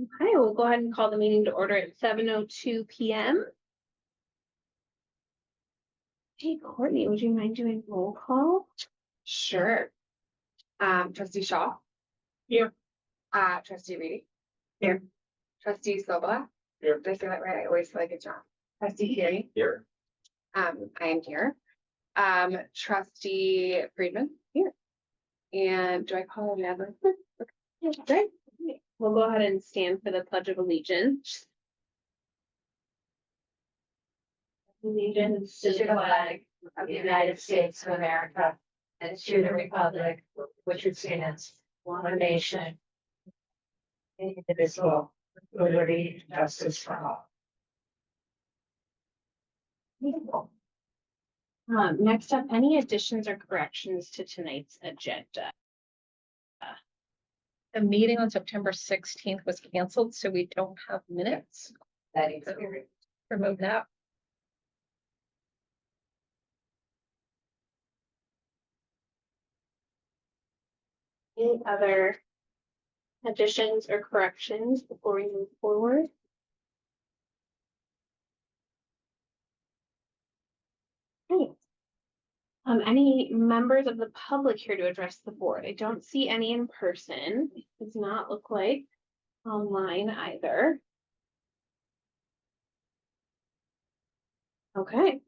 Okay, we'll go ahead and call the meeting to order at 7:02 p.m. Hey, Courtney, would you mind doing roll call? Sure. Trustee Shaul. Here. Trustee Reidy. Here. Trustee Sobolak. Here. Did I say that right? I always feel like it's wrong. Trustee Kearney. Here. I am here. Trustee Friedeman. Here. And do I call Natalie? Okay, we'll go ahead and stand for the Pledge of Allegiance. Allegiance to the flag of the United States of America and to the republic which it stands, one nation, indivisible, with liberty and justice for all. Next up, any additions or corrections to tonight's agenda? The meeting on September 16th was canceled, so we don't have minutes. That is Remove that. Any other additions or corrections before we move forward? Okay. Any members of the public here to address the board? I don't see any in person. It does not look like online either. Okay.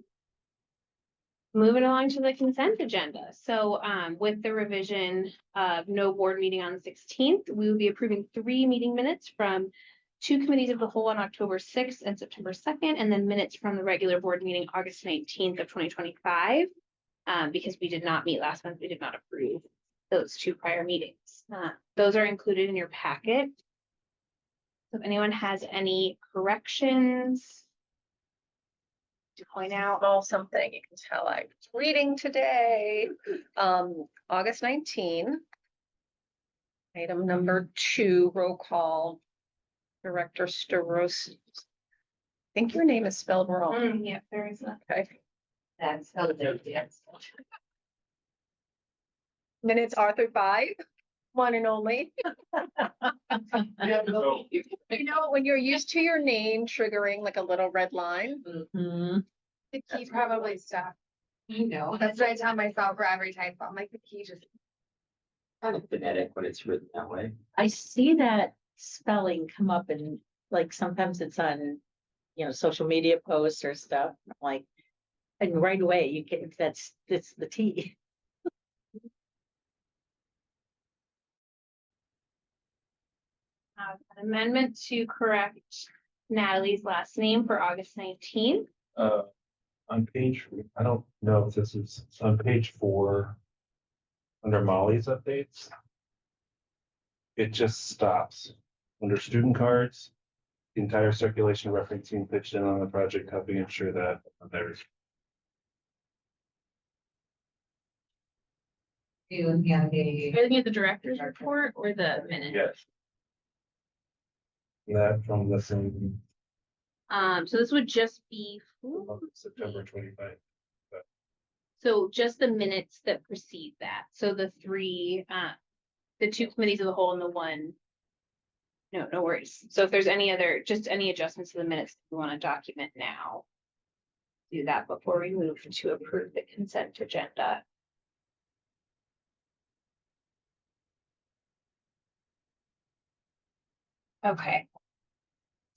Moving along to the consent agenda. So with the revision of no board meeting on the 16th, we will be approving 3 meeting minutes from 2 committees of the whole on October 6th and September 2nd, and then minutes from the regular board meeting August 19th of 2025. Because we did not meet last month, we did not approve those 2 prior meetings. Those are included in your packet. So if anyone has any corrections to point out. Small something you can tell I was reading today. August 19. Item number 2, roll call. Director Starosta. I think your name is spelled wrong. Yeah, there is a. Okay. That's how it is. Minutes Arthur 5, one and only. You know, when you're used to your name triggering like a little red line. Mhm. The key probably stuck. I know. That's what I tell myself for every typo. I'm like, the key just. Kind of phonetic when it's written that way. I see that spelling come up and like sometimes it's on, social media posts or stuff. I'm like, and right away you get that's the T. An amendment to correct Natalie's last name for August 19th. On page, I don't know if this is on page 4. Under Molly's updates. It just stops. Under student cards, the entire circulation referencing pitched in on the project, helping ensure that there's. Are you looking at the director's report or the minutes? Yes. That from the same So this would just be September 25. so just the minutes that precede that. So the 3, the 2 committees of the whole and the 1. No worries. So if there's any adjustments to the minutes we want to document now, do that before we move to approve the consent agenda. Okay.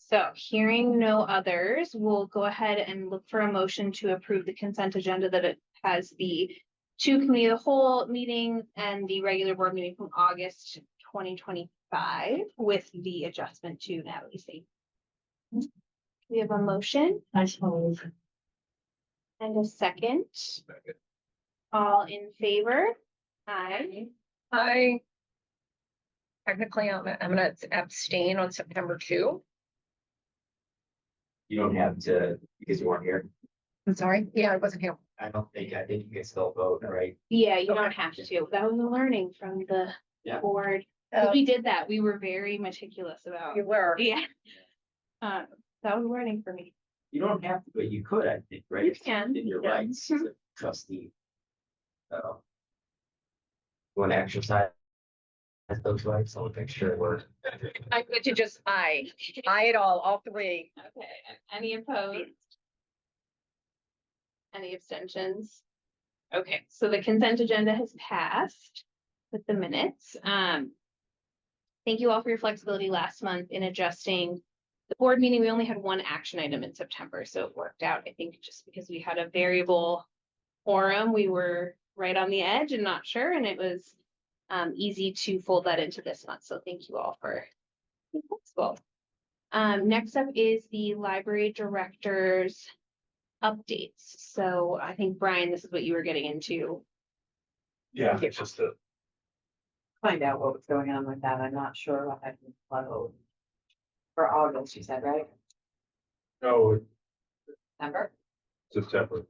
So hearing no others, we'll go ahead and look for a motion to approve the consent agenda that it has the 2 committee of the whole meeting and the regular board meeting from August 2025 with the adjustment to Natalie's name. We have a motion I suppose. and a second. All in favor? Aye. Technically, I'm gonna abstain on September 2. You don't have to, because you weren't here. I'm sorry. Yeah, I wasn't here. I think you can still vote, right? Yeah, you Okay. don't have to. That was a learning from the Yeah. board. 'Cause we did that. We were very meticulous about. You were. Yeah. That was learning for me. You don't have to, but you could, I think, right? You can, In your yeah. rights as a trustee. So. You want to exercise those like, so make sure we're. I'm good to just I it all three. Okay, any opposed? Any abstentions? Okay, so the consent agenda has passed with the minutes. Thank you all for your flexibility last month in adjusting the board meeting. We only had one action item in September, so it worked out. I think just because we had a variable quorum, we were right on the edge and not sure, and it was easy to fold that into this month. So thank you all for being flexible. Next up is the library director's updates. So I think, Brian, this is what you were getting into. Yeah, it's just a, Find out what was going on with that. I'm not sure what I can flow. For August, you said, right? no, September? September.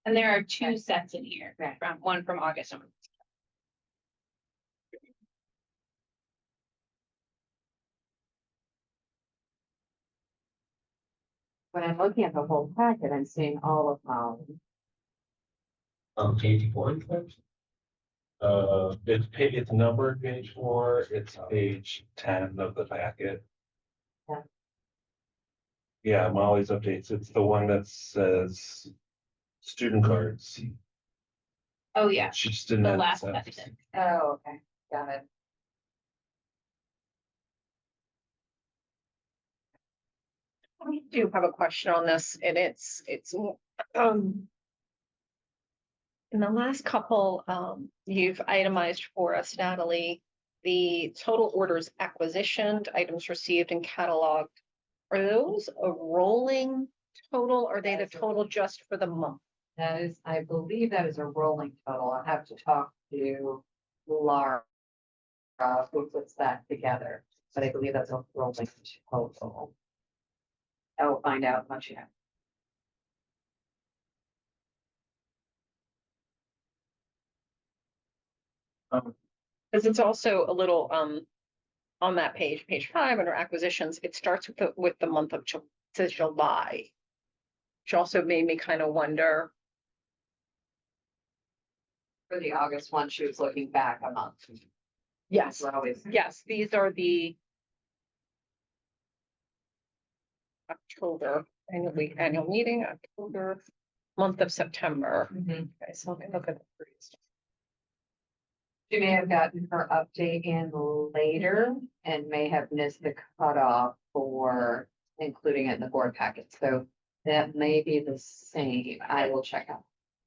And there are two sets in here, Okay. from one from August. And one- When I'm looking at the whole packet, I'm seeing all of Molly. Page one. It's numbered page 4, it's page 10 of the packet. Yeah. Yeah, Molly's updates, it's the one that says student cards. Oh, yeah, She just didn't. the add last that. section. Oh, okay, got it. I do have a question on this, and um. In the last couple, you've itemized for us, Natalie, the total orders acquisitioned, items received and cataloged. Are those a rolling total? Or are they the total just for the month? That is, I believe that is a rolling total. I'll have to talk to Laura. Who puts that together, but I believe that's a rolling total. I will find out once you have. Because it's also a little, on that page, page 5, under acquisitions, it starts with the month of says July. Which also made me kind of wonder. For the August one, she was looking back a month. Yes, So always. yes, these are the October annual meeting, October, month of September. Mhm. Okay, so let me look at the previous. She may have gotten her update in later and may have missed the cutoff for including it in the board packet. So that may be the same. I will check out.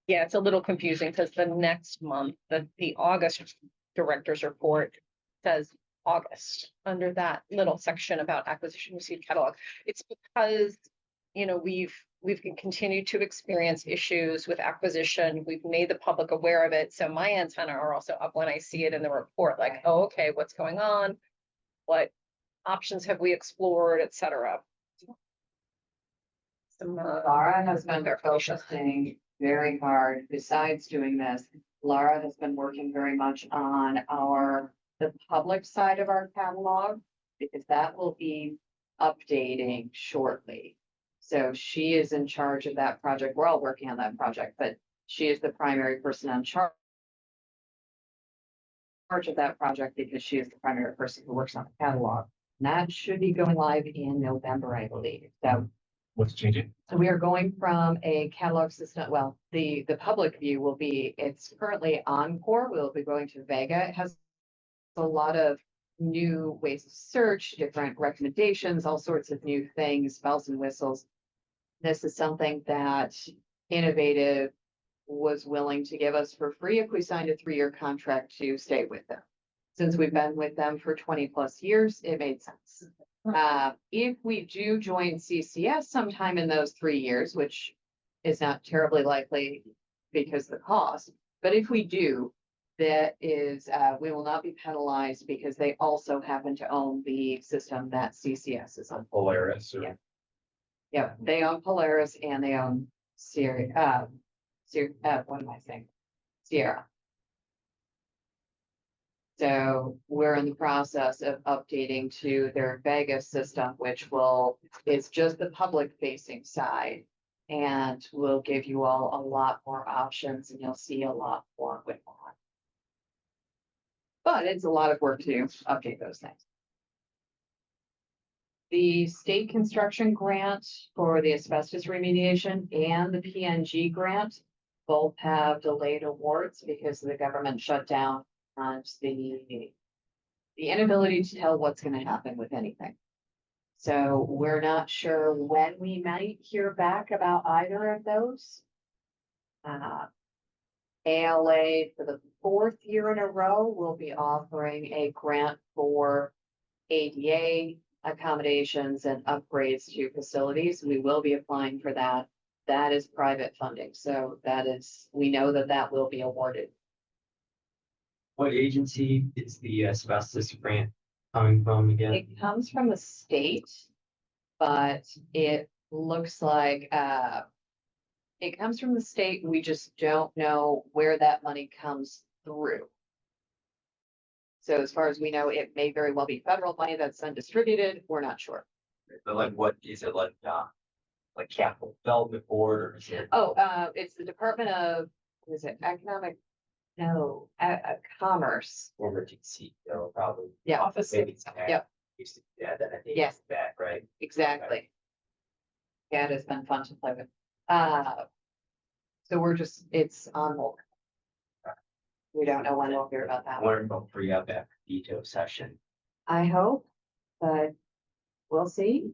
Yeah, it's a little confusing because the next month, the August director's report says August under that little section about acquisition received catalog. It's because, we've continued to experience issues with acquisition. We've made the public aware of it. So my antenna are also up when I see it in the report, like, oh, okay, what's going on? What options have we explored, et cetera? Laura has been focusing very hard. Besides doing this, Laura has been working very much on the public side of our catalog, because that will be updating shortly. So she is in charge of that project. We're all working on that project, but she is the primary person in charge of that project because she is the primary person who works on the catalog. And that should be going live in November, I believe. So What's changing? so we are going from a catalog system, well, the public view will be, it's currently Encore, we'll be going to Vega. It has a lot of new ways to search, different recommendations, all sorts of new things, bells and whistles. This is something that Innovative was willing to give us for free if we signed a 3-year contract to stay with them. Since we've been with them for 20+ years, it made sense. If we do join CCS sometime in those 3 years, which is not terribly likely because of the cost, but if we do, that is, we will not be penalized because they also happen to own the system that CCS is on. Polaris or? Yeah. Yeah, they own Polaris and they own Sierra, what am I saying? Sierra. So we're in the process of updating to their Vegas system, which is just the public facing side. And will give you all a lot more options and you'll see a lot more with that. But it's a lot of work to update those things. The state construction grant for the asbestos remediation and the PNG grant both have delayed awards because of the government shutdown and the inability to tell what's gonna happen with anything. So we're not sure when we might hear back about either of those. ALA for the 4th year in a row will be offering a grant for ADA accommodations and upgrades to facilities. We will be applying for that. That is private funding, so that is, we know that that will be awarded. What agency is the asbestos grant coming from again? It comes from the state, but it looks like, it comes from the state. We just don't know where that money comes through. So as far as we know, it may very well be federal money that's undistributed. We're not sure. But like, what is it like capital development board or is it? Oh, it's the Department of, what is it, Commerce. Former DC, probably. Yeah. Office. Maybe it's Yep. Used to, yeah, then I think Yes. it's back, right? Exactly. Yeah, it has been fun to play with. So we're just, it's on hold. We don't know when we'll hear about that one. Learn about free up after veto session. I hope, but we'll see.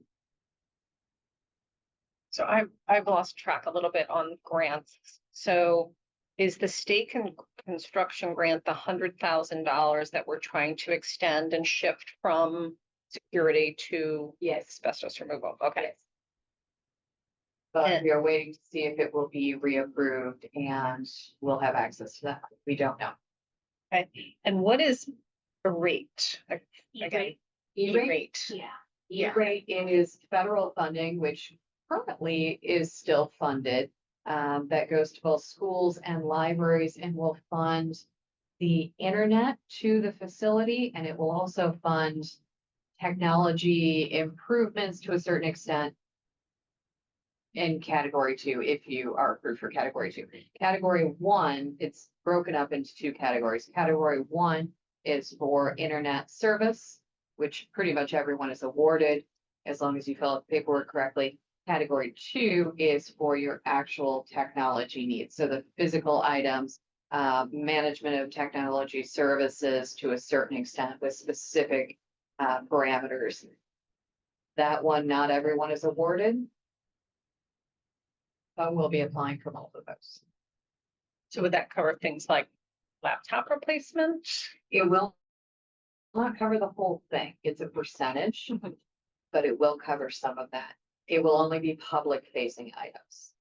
So I've lost track a little bit on grants. So is the state construction grant the $100,000 that we're trying to extend and shift from security to Yes. asbestos removal? Okay. But And- we are waiting to see if it will be reapproved and we'll have access to that. We don't know. Okay. And what is a rate? Again, E-rate. Yeah. E-rate is federal funding, which currently is still funded. That goes to both schools and libraries and will fund the internet to the facility, and it will also fund technology improvements to a certain extent in category 2, if you are approved for category 2. Category 1, it's broken up into 2 categories. Category 1 is for internet service, which pretty much everyone is awarded as long as you fill out the paperwork correctly. Category 2 is for your actual technology needs. So the physical items, management of technology services to a certain extent with specific parameters. That one, not everyone is awarded. But we'll be applying for both of those. So would that cover things like laptop replacement? It will not cover the whole thing. It's a percentage, but it will cover some of that. It will only be public facing items.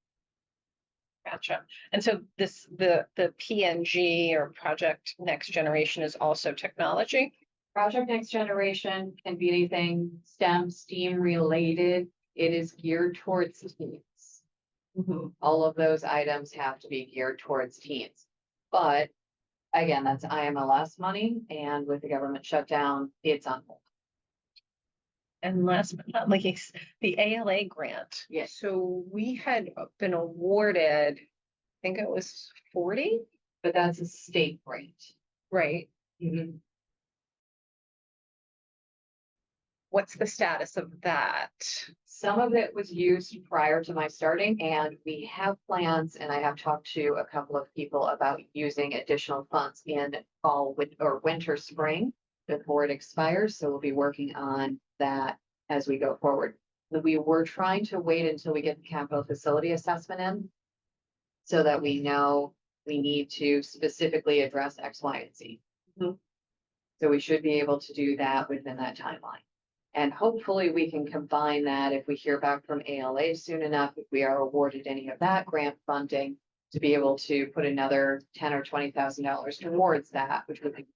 Gotcha. And so the PNG or Project Next Generation is also technology? Project Next Generation can be anything STEM, STEAM related. It is geared towards teens. All of those items have to be geared towards teens. But again, that's IMLS money, and with the government shutdown, it's on hold. And last but not least, the ALA grant. Yes. So we had been awarded, I think it was 40, But that's a state grant. right? What's the status of that? Some of it was used prior to my starting, and we have plans, and I have talked to a couple of people about using additional funds in fall, winter, spring before it expires. So we'll be working on that as we go forward. We were trying to wait until we get the capital facility assessment in so that we know we need to specifically address X, Y, and Z. So we should be able to do that within that timeline. And hopefully we can combine that if we hear back from ALA soon enough, if we are awarded any of that grant funding, to be able to put another $10,000 or $20,000 towards that, which would be.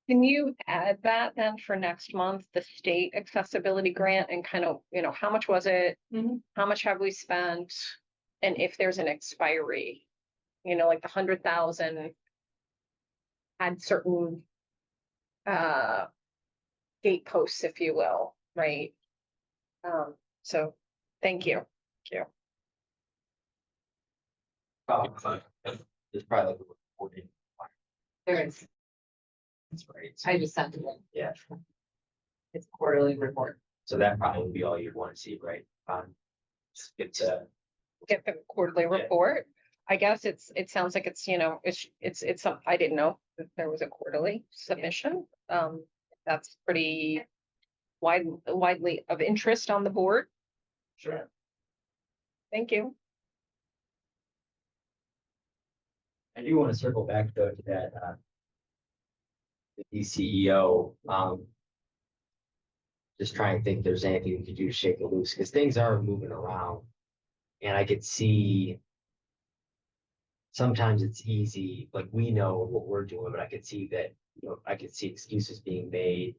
Can you add that then for next month, the state accessibility grant and kind of, how much was it? How much have we spent? And if there's an expiry, like the 100,000 had certain gate posts, if you will, right? So thank you. It's probably like a reporting. There is. That's right. I just sent it. Yeah, It's quarterly report. so that probably would be all you'd want to see, right? It's Get the quarterly Yeah. report. I guess it sounds like it's, it's some, I didn't know that there was a quarterly submission. That's pretty widely of interest on the board. sure. Thank you. I do want to circle back though to that, the DCEO, just trying to think if there's anything we could do to shake it loose, because things are moving around. And I could see sometimes it's easy, like we know what we're doing, but I could see that, I could see excuses being made.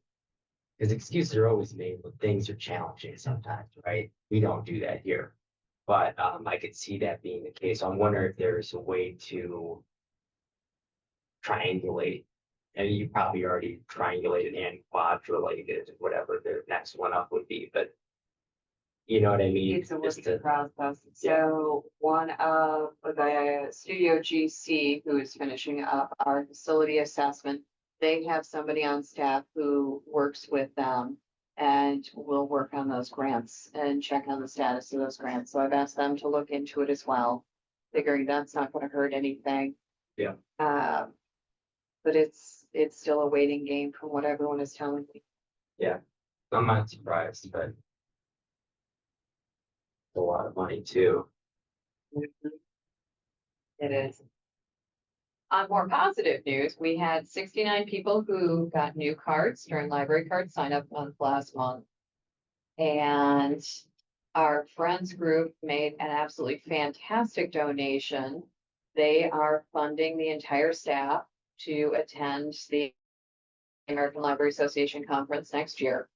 Because excuses are always made when things are challenging sometimes, right? We don't do that here. But I could see that being the case. I'm wondering if there's a way to triangulate. And you probably already triangulated and quadrulated whatever the next one up would be, but you know what I mean? It's a Just working to- process. Yeah. So one of the Studio GC who is finishing up our facility assessment, they have somebody on staff who works with them and will work on those grants and check on the status of those grants. So I've asked them to look into it as well, figuring that's not going to hurt anything. Yeah. But it's still a waiting game from what everyone is telling me. I'm not surprised, but it's a lot of money too. It is. On more positive news, we had 69 people who got new cards during library card sign up month last month. And our friends group made an absolutely fantastic donation. They are funding the entire staff to attend the American Library Association conference next year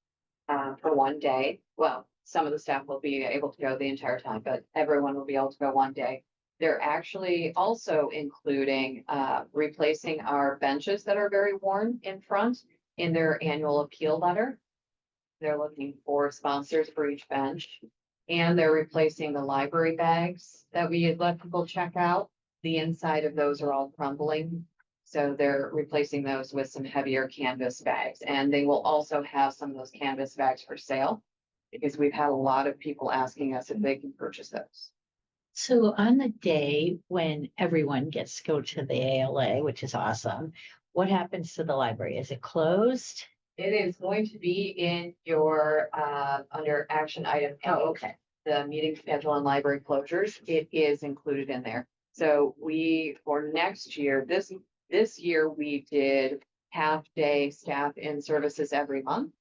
for one day. Well, some of the staff will be able to go the entire time, but everyone will be able to go one day. They're actually also including replacing our benches that are very worn in front in their annual appeal letter. They're looking for sponsors for each bench. And they're replacing the library bags that we had let people check out. The inside of those are all crumbling. So they're replacing those with some heavier canvas bags. And they will also have some of those canvas bags for sale, because we've had a lot of people asking us if they can purchase those. So on the day when everyone gets to go to the ALA, which is awesome, what happens to the library? Is it closed? It is going to be in your, under action item. A, Okay. the meeting schedule and library closures. It is included in there. So for next year, this year we did half-day staff in services every month.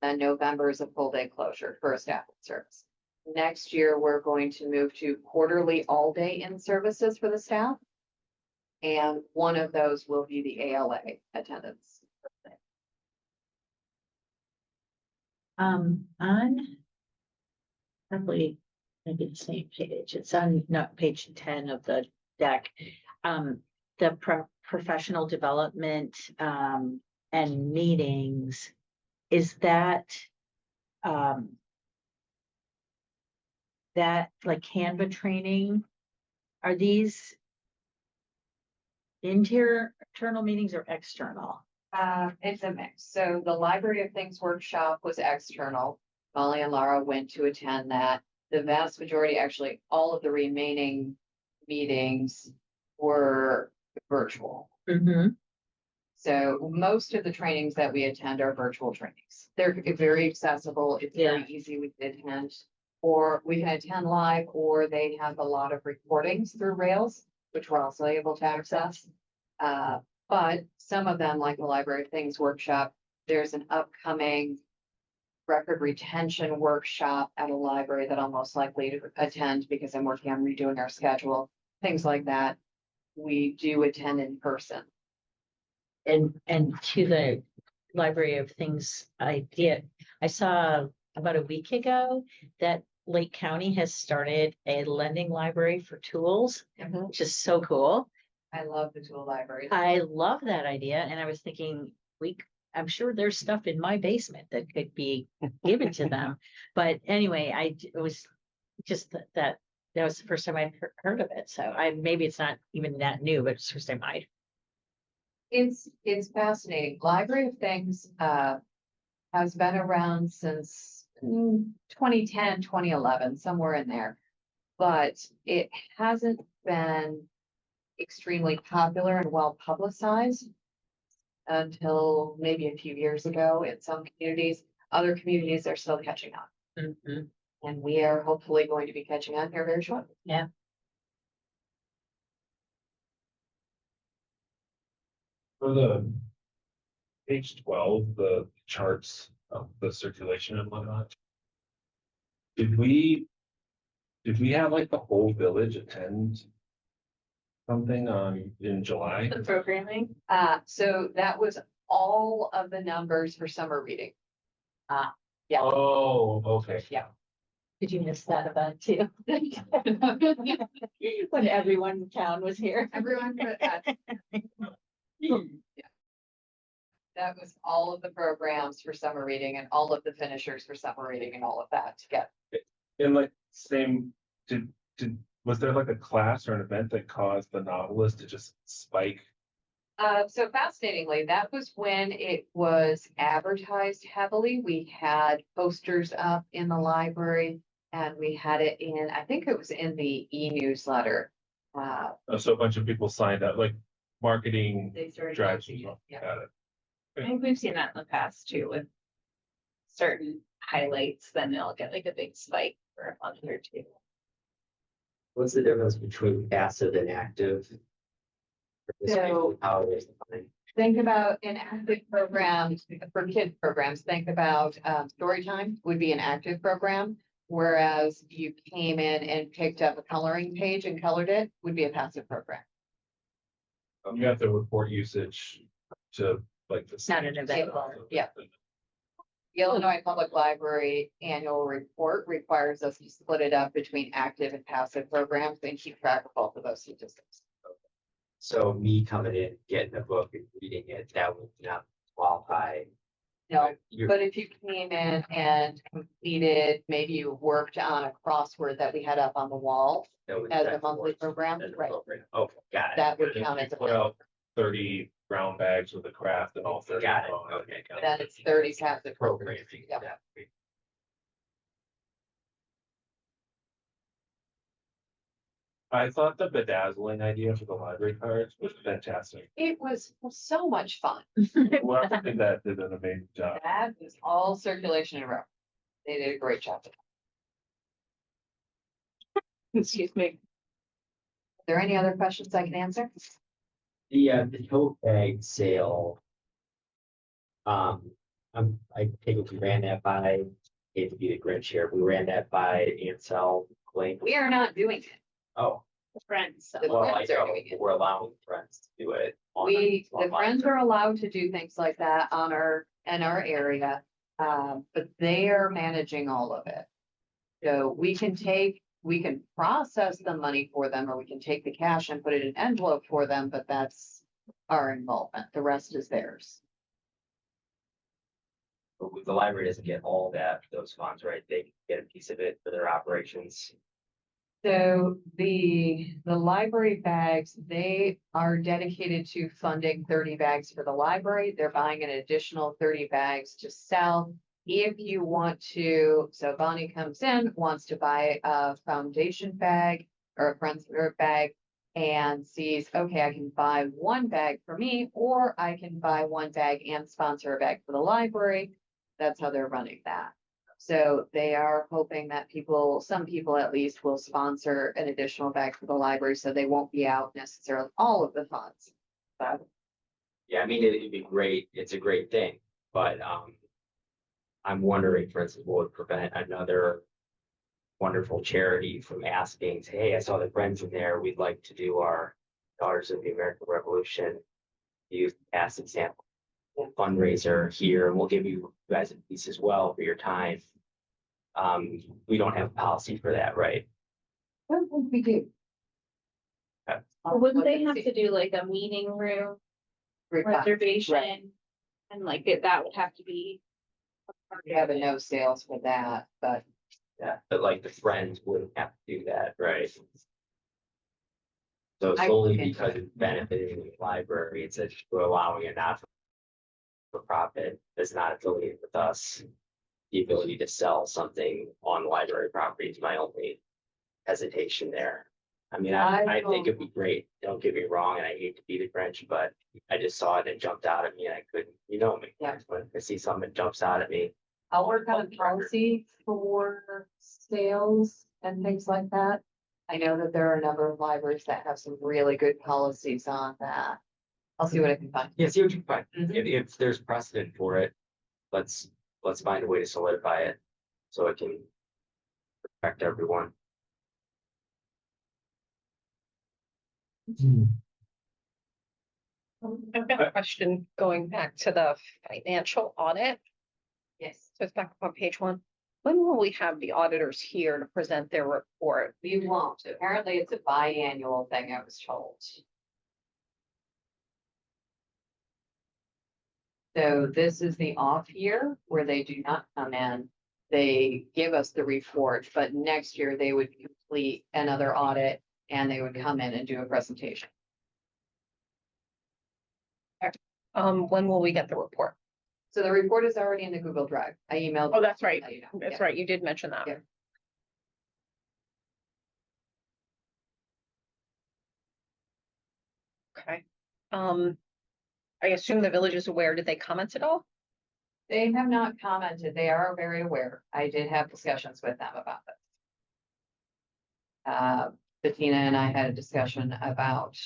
Then November is a full-day closure for a staff in service. Next year, we're going to move to quarterly all-day in services for the staff. And one of those will be the ALA attendance. On probably maybe the same page. It's on not page 10 of the deck. The professional development and meetings, is that that like Canva training? Are these internal meetings or external? It's a mix. So the Library of Things workshop was external. Molly and Laura went to attend that. The vast majority, actually, all of the remaining meetings were virtual. Mm-hmm. So most of the trainings that we attend are virtual trainings. They're very accessible. It's very easy we can attend. Or we can attend live, or they have a lot of recordings through Rails, which we're also able to access. But some of them, like the Library of Things workshop, there's an upcoming record retention workshop at a library that I'm most likely to attend because I'm working on redoing our schedule, things like that. We do attend in person. And to the Library of Things idea, I saw about a week ago that Lake County has started a lending library for tools, which is so cool. I love the tool library. I love that idea. And I was thinking, I'm sure there's stuff in my basement that could be given to them. But anyway, it was just that was the first time I'd heard of it. So maybe it's not even that new, but it's the first time It's fascinating. Library of Things, has been around since 2010, 2011, somewhere in there. But it hasn't been extremely popular and well publicized until maybe a few years ago in some communities. Other communities are still catching up, Mhm. and we are hopefully going to be catching on here very shortly. Yeah. For the page 12, the charts of the circulation and whatnot. Did we have like the whole village attend something in July? The programming. So that was all of the numbers for summer reading. Yeah. Oh, okay. Did you miss that event too? When everyone in town was here. Everyone, that was all of the programs for summer reading and all of the finishers for summer reading and all of that together. And like was there like a class or an event that caused the novelist to just spike? So fascinatingly, that was when it was advertised heavily. We had posters up in the library and we had it in, I think it was in the e-newsletter. So a bunch of people signed up, like marketing They started drives. using it, yeah. Got it. I think we've seen that in the past too with certain highlights, then they'll get like a big spike for a month or two. What's the difference between passive and active? So- How it is defined. Think about an active program for kid programs. Think about story time would be an active program. Whereas you came in and picked up a coloring page and colored it would be a passive program. You have to report usage to like the. Not an event. Yeah. The Illinois Public Library annual report requires us to split it up between active and passive programs and keep track of both of those statistics. So me coming in, getting a book and reading it, that would not qualify. No, You're- but if you came in and completed, maybe you worked on a crossword that we had up on the wall that would- as a that monthly works program, as a right? program. Okay, got it. That would If count you as a. put out 30 brown bags with a craft and all 30. Got it. gone, Okay. Then it's 30 passive Programming. programs. Yeah. that way. I thought the bedazzling idea for the library cards was fantastic. It was so much fun. Whoever did that did an amazing job. That was all circulation and row. They did a great job. Excuse me. Are there any other questions I can answer? The tote bag sale. I think we ran that by, hate to be the Grinch here, we ran that by Ansel Link. We are not doing it. Oh, Friends. The well, I friends are know, doing it. we're allowing friends to do it. The friends are allowed to do things like that in our area, but they are managing all of it. So we can process the money for them, or we can take the cash and put it in an envelope for them, but that's our involvement. The rest is theirs. The library doesn't get all that, those funds, right? They get a piece of it for their operations. So the library bags, they are dedicated to funding 30 bags for the library. They're buying an additional 30 bags to sell. If you want to, so Bonnie comes in, wants to buy a foundation bag or a friend's bag and sees, okay, I can buy one bag for me, or I can buy one bag and sponsor a bag for the library. That's how they're running that. So they are hoping that some people at least will sponsor an additional bag for the library, so they won't be out necessarily all of the funds. But Yeah, I mean, it'd be great. It's a great thing, but, I'm wondering, for instance, what would prevent another wonderful charity from asking, say, hey, I saw the friends in there. We'd like to do our Daughters of the American Revolution Youth Past Example fundraiser here, and we'll give you guys a piece as well for your time. We don't have a policy for that, right? I don't think we do. Wouldn't they have to do like a meeting room reservation? And like that would have to be. We have a no sales for that, but Yeah, but like the friends wouldn't have to do that, right? So I- solely because it's benefiting the library, it's that we're allowing a not-for-profit that's not affiliated with us. The ability to sell something on library property is my only hesitation there. I mean, I think it'd be great, don't get me wrong, and I hate to be the Grinch, but I just saw it and it jumped out at me and I couldn't, you know me. Yeah. When I see something that jumps out at me, I'll work on a policy for sales and things like that. I know that there are a number of libraries that have some really good policies on that. I'll see what I can find. yeah, see what you can find. Mhm. If there's precedent for it, let's find a way to solidify it so it can affect everyone. I've got a question going back to the financial audit. Yes, So it's back on page 1. When will we have the auditors here to present their report? we won't. Apparently it's a biannual thing, I was told. So this is the off year where they do not come in. They give us the report, but next year they would complete another audit and they would come in and do a presentation. When will we get the report? So the report is already in the Google Drive. I emailed. Oh, that's right. you know, That's yeah. right. You did mention that. Yeah. Okay. I assume the village is aware. Did they comment at all? They have not commented. They are very aware. I did have discussions with them about it. Bettina and I had a discussion about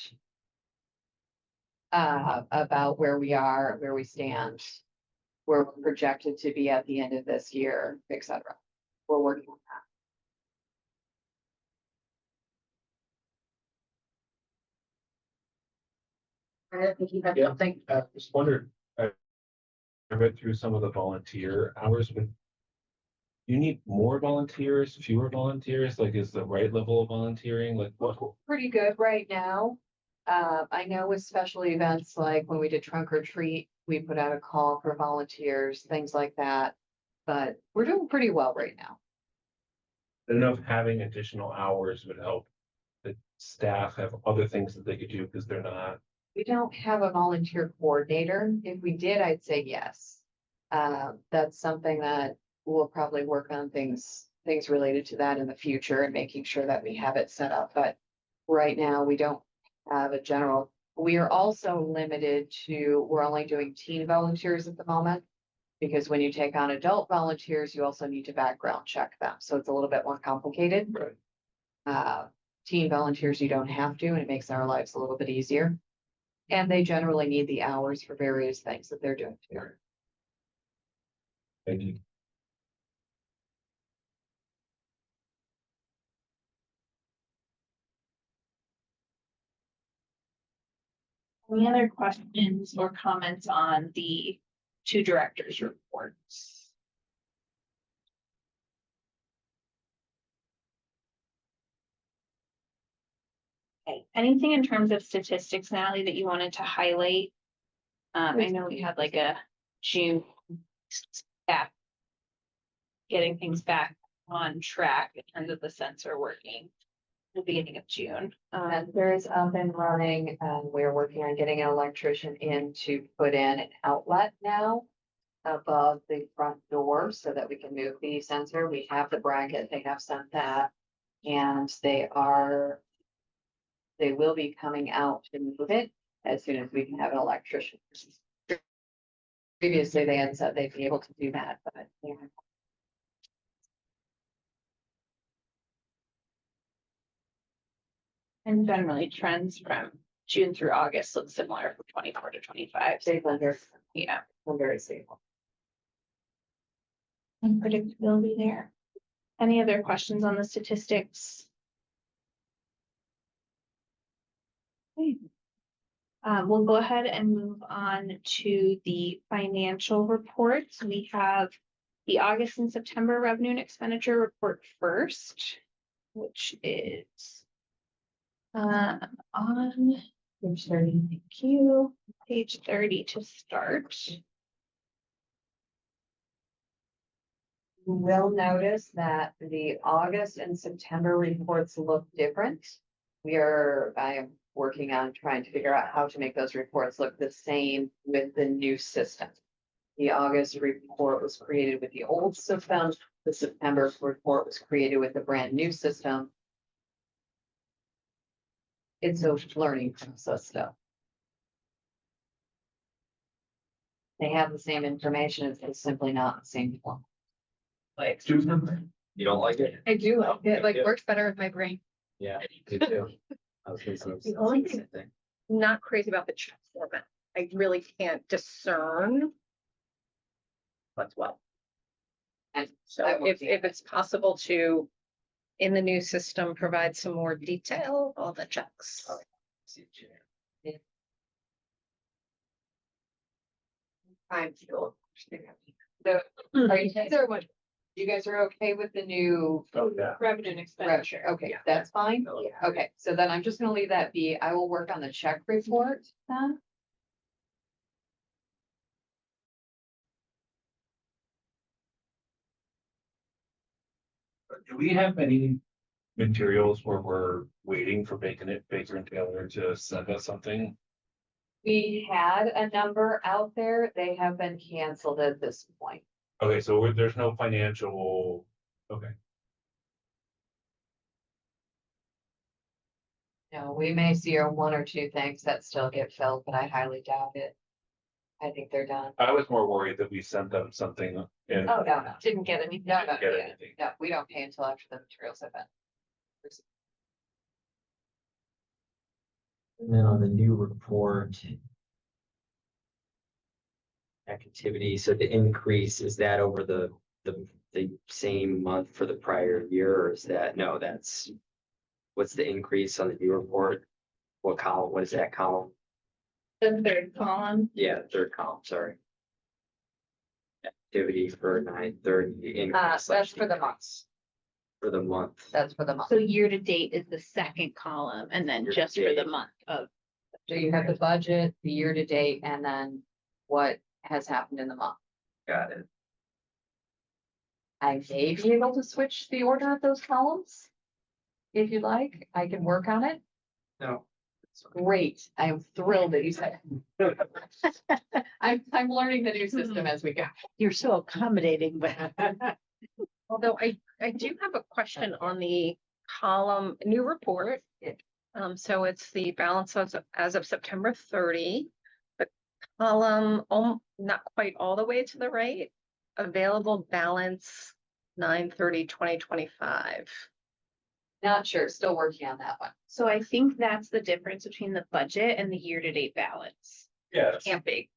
where we are, where we stand, where we're projected to be at the end of this year, et cetera. We're working on that. I think you had Yeah. something. Just wondered, I read through some of the volunteer hours, but you need more volunteers, fewer volunteers, like is the right level of volunteering, like what? Pretty good right now. I know with special events, like when we did trunk or treat, we put out a call for volunteers, things like that. But we're doing pretty well right now. I don't know if having additional hours would help. The staff have other things that they could do because they're not. We don't have a volunteer coordinator. If we did, I'd say yes. That's something that we'll probably work on things related to that in the future and making sure that we have it set up. But right now, we don't have a general. We are also limited to, we're only doing teen volunteers at the moment. Because when you take on adult volunteers, you also need to background check them. So it's a little bit more complicated. Right. Teen volunteers, you don't have to, and it makes our lives a little bit easier. And they generally need the hours for various things that they're doing too. Thank you. Any other questions or comments on the two directors' reports? Okay, anything in terms of statistics, Natalie, that you wanted to highlight? I know we had like a June. Yeah. Getting things back on track in terms of the sensor working. The beginning of June. Sensor is up and running, and we're working on getting an electrician in to put in an outlet now. Above the front door so that we can move the sensor. We have the bracket, they have sent that. And they will be coming out to move it as soon as we can have an electrician. Previously, they had said they'd be able to do that, but yeah. And generally trends from June through August look similar from 24 to 25. They've been very, Yeah. very stable. And predictability there. Any other questions on the statistics? Okay. We'll go ahead and move on to the financial reports. We have the August and September revenue and expenditure report first, which is on page 30. Thank you. Page 30 to start. You will notice that the August and September reports look different. I am working on trying to figure out how to make those reports look the same with the new system. The August report was created with the old system. The September report was created with the brand new system. It's a learning process still. They have the same information, it's just simply not the same form. Like, you don't like it? I do, it like Yeah. works better with my brain. Yeah, me too. I was gonna say The only the same thing. Not crazy about the check format. I really can't discern what's what. And So I'm working if it's possible to, in the new system, provide some more detail on the checks. See what you mean. I'm still. So, are you guys are what? You guys are okay with the new Oh, yeah. Revenue and expenditure. revenue? Okay, that's fine. Okay, so then I'm just gonna leave that be. I will work on the check report then. Do we have any materials where we're waiting for Baker and Taylor to send us something? We had a number out there. They have been canceled at this point. Okay, so there's no financial, okay. No, we may see one or two things that still get filled, but I highly doubt it. I think they're done. I was more worried that we sent them something and Oh, no, no, Didn't get any. no, no, get yeah, anything. no, we don't pay until after the materials have been. And then on the new report. Activity, so the increase, is that over the same month for the prior year, or is that, no, that's. What's the increase on the new report? What column, what is that column? The third column. Yeah, third column, sorry. Activity for 9/30 increase. That's for the months. For the month. That's for the month. So year to date is the second column and then Year to just for the date. month of. So you have the budget, the year to date, and then what has happened in the month. Got it. I may be able to switch the order of those columns. If you'd like, I can work on it. No. Great, I am thrilled that you said. I'm learning the new system as we go. You're so accommodating, but Although I do have a question on the column, new report. So it's the balance as of September 30. The column, not quite all the way to the right, available balance 9/30/2025. Not sure, still working on that one. So I think that's the difference between the budget and the year to date balance. Yeah, Can't be.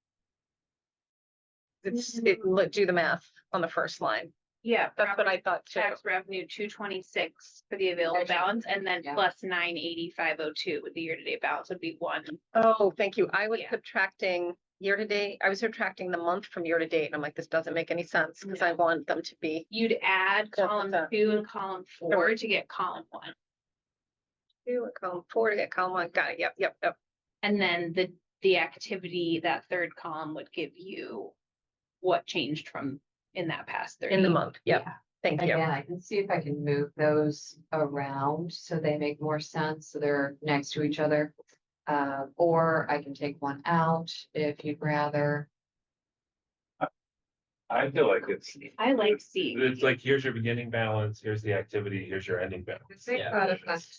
Do the math on the first line. Yeah, That's what I thought too. tax revenue 226 for the available Actually, balance, and then yeah. plus 980,502 with the year to date balance would be one. Oh, thank you. I was Yeah. subtracting year to date. I was subtracting the month from year to date. And I'm like, this doesn't make any sense because I want them to be. You'd add That's column okay. 2 and column 4 to get column 1. 2 and column 4 to get column 1. Got it. Yep. And then the activity, that third column would give you what changed from in that past 30. In the month. Yep. Yeah. Thank you. Again, I can see if I can move those around so they make more sense, so they're next to each other. Or I can take one out if you'd rather. I feel like I like C. it's like, here's your beginning balance, here's the activity, here's your ending balance. Yeah.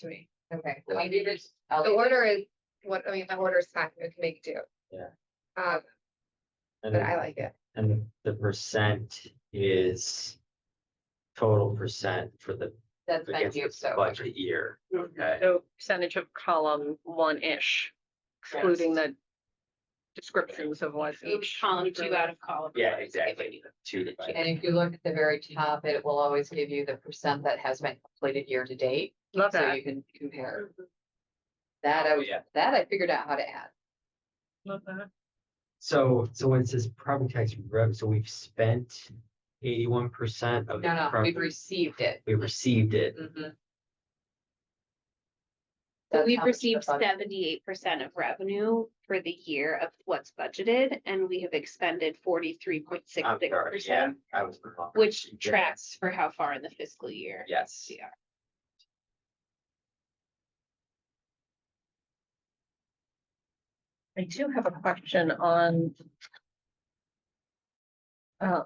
to me. Okay. I mean, I'll The leave it. order is what, I mean, the order is fine. We can make do. Yeah. Um, And but I like it. and the percent is total percent for the That's been against used the so. budget year. Okay. So percentage of column 1-ish, excluding the descriptions of what Move each. column 2 out of column. Yeah, 4 to exactly. give you the- 2 divided. And if you look at the very top, it will always give you the percent that has been completed year to date, Love so that. you can compare. That I Oh, was, yeah. that I figured out how to add. Love that. So when it says property tax revenue, so we've spent 81% of the. No, we've received it. We received it. Mhm. So That's we've how much the received budget- 78% of revenue for the year of what's budgeted, and we have expended I'm sorry, 43.66%, yeah, I was wrong. which tracks for how far in the fiscal year. Yes. Yeah. I do have a question on uh,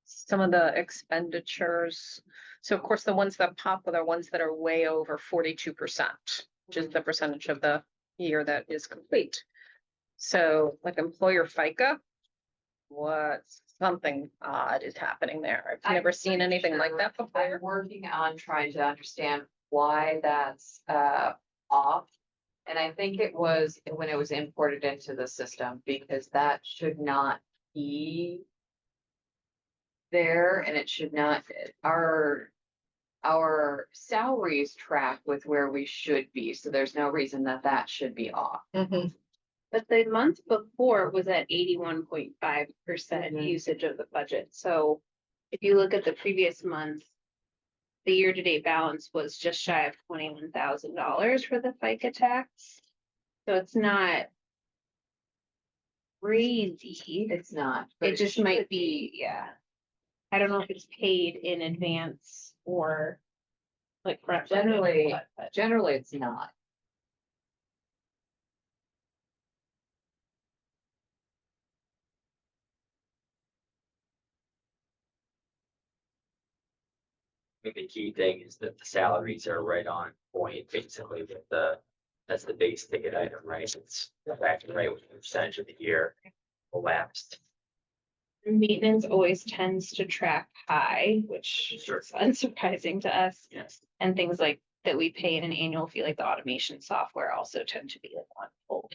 some of the expenditures. So of course, the ones that pop are the ones that are way over 42%, which is the percentage of the year that is complete. So like employer FICA, something odd is happening there. I've never seen anything like that I'm before. working on trying to understand why that's off. And I think it was when it was imported into the system, because that should not be there, and it should not, our salaries track with where we should be, so there's no reason that that should be off. Mhm. But the month before was at 81.5% Mhm. usage of the budget. So if you look at the previous month, the year-to-date balance was just shy of $21,000 for the FICA tax. So it's not crazy. It's not. but It just might should be, yeah. I don't know if it's paid in advance or like front. Generally, generally, it's not. I think the key thing is that the salaries are right on point, basically with that's the base ticket item, right? It's back right with the percentage of the year elapsed. Maintenance always tends to track high, which Sure. is unsurprising to us. Yes. And things like that we pay in an annual fee, like the automation software also tend to be like on full.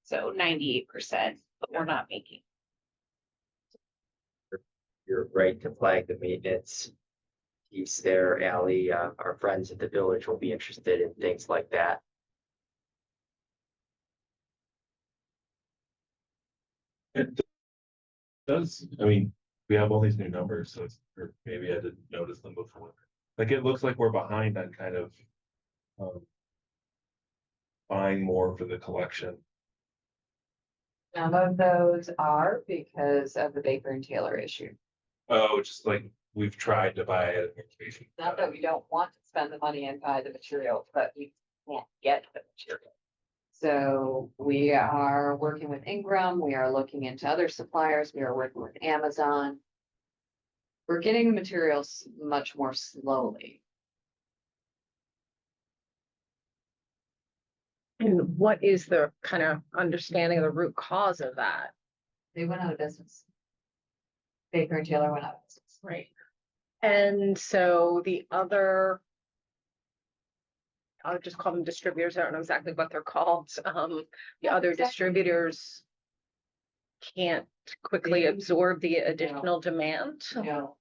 So 98%, but we're not making. You're right to flag the maintenance piece there, Ally. Our friends at the village will be interested in things like that. It does, I mean, we have all these new numbers, so it's, or maybe I didn't notice them before. Like, it looks like we're behind on kind of buying more for the collection. Some of those are because of the Baker and Taylor issue. Oh, just like we've tried to buy it. Not that we don't want to spend the money and buy the material, but we can't get the material. So we are working with Ingram, we are looking into other suppliers, we are working with Amazon. We're getting the materials much more slowly. And what is the kind of understanding of the root cause of that? They went out of business. Baker and Taylor went out of business. Right. And so the other, I'll just call them distributors. I don't know exactly what they're called. The Yeah, other exactly. distributors can't quickly They- absorb the additional demand. No,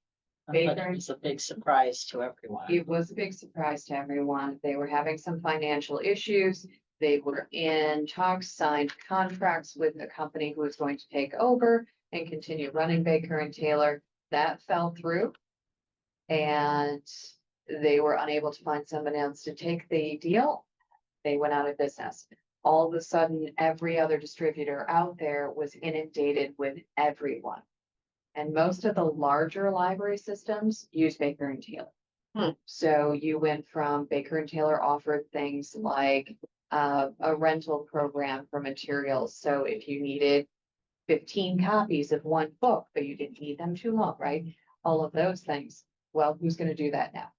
But it was a big surprise to everyone. it was a big surprise to everyone. They were having some financial issues. They were in talks, signed contracts with the company who was going to take over and continue running Baker and Taylor. That fell through. And they were unable to find someone else to take the deal. They went out of business. All of a sudden, every other distributor out there was inundated with everyone. And most of the larger library systems use Baker and Taylor. So you went from Baker and Taylor offered things like a rental program for materials. So if you needed 15 copies of one book, but you didn't need them too long, right? All of those things. Well, who's going to do that now?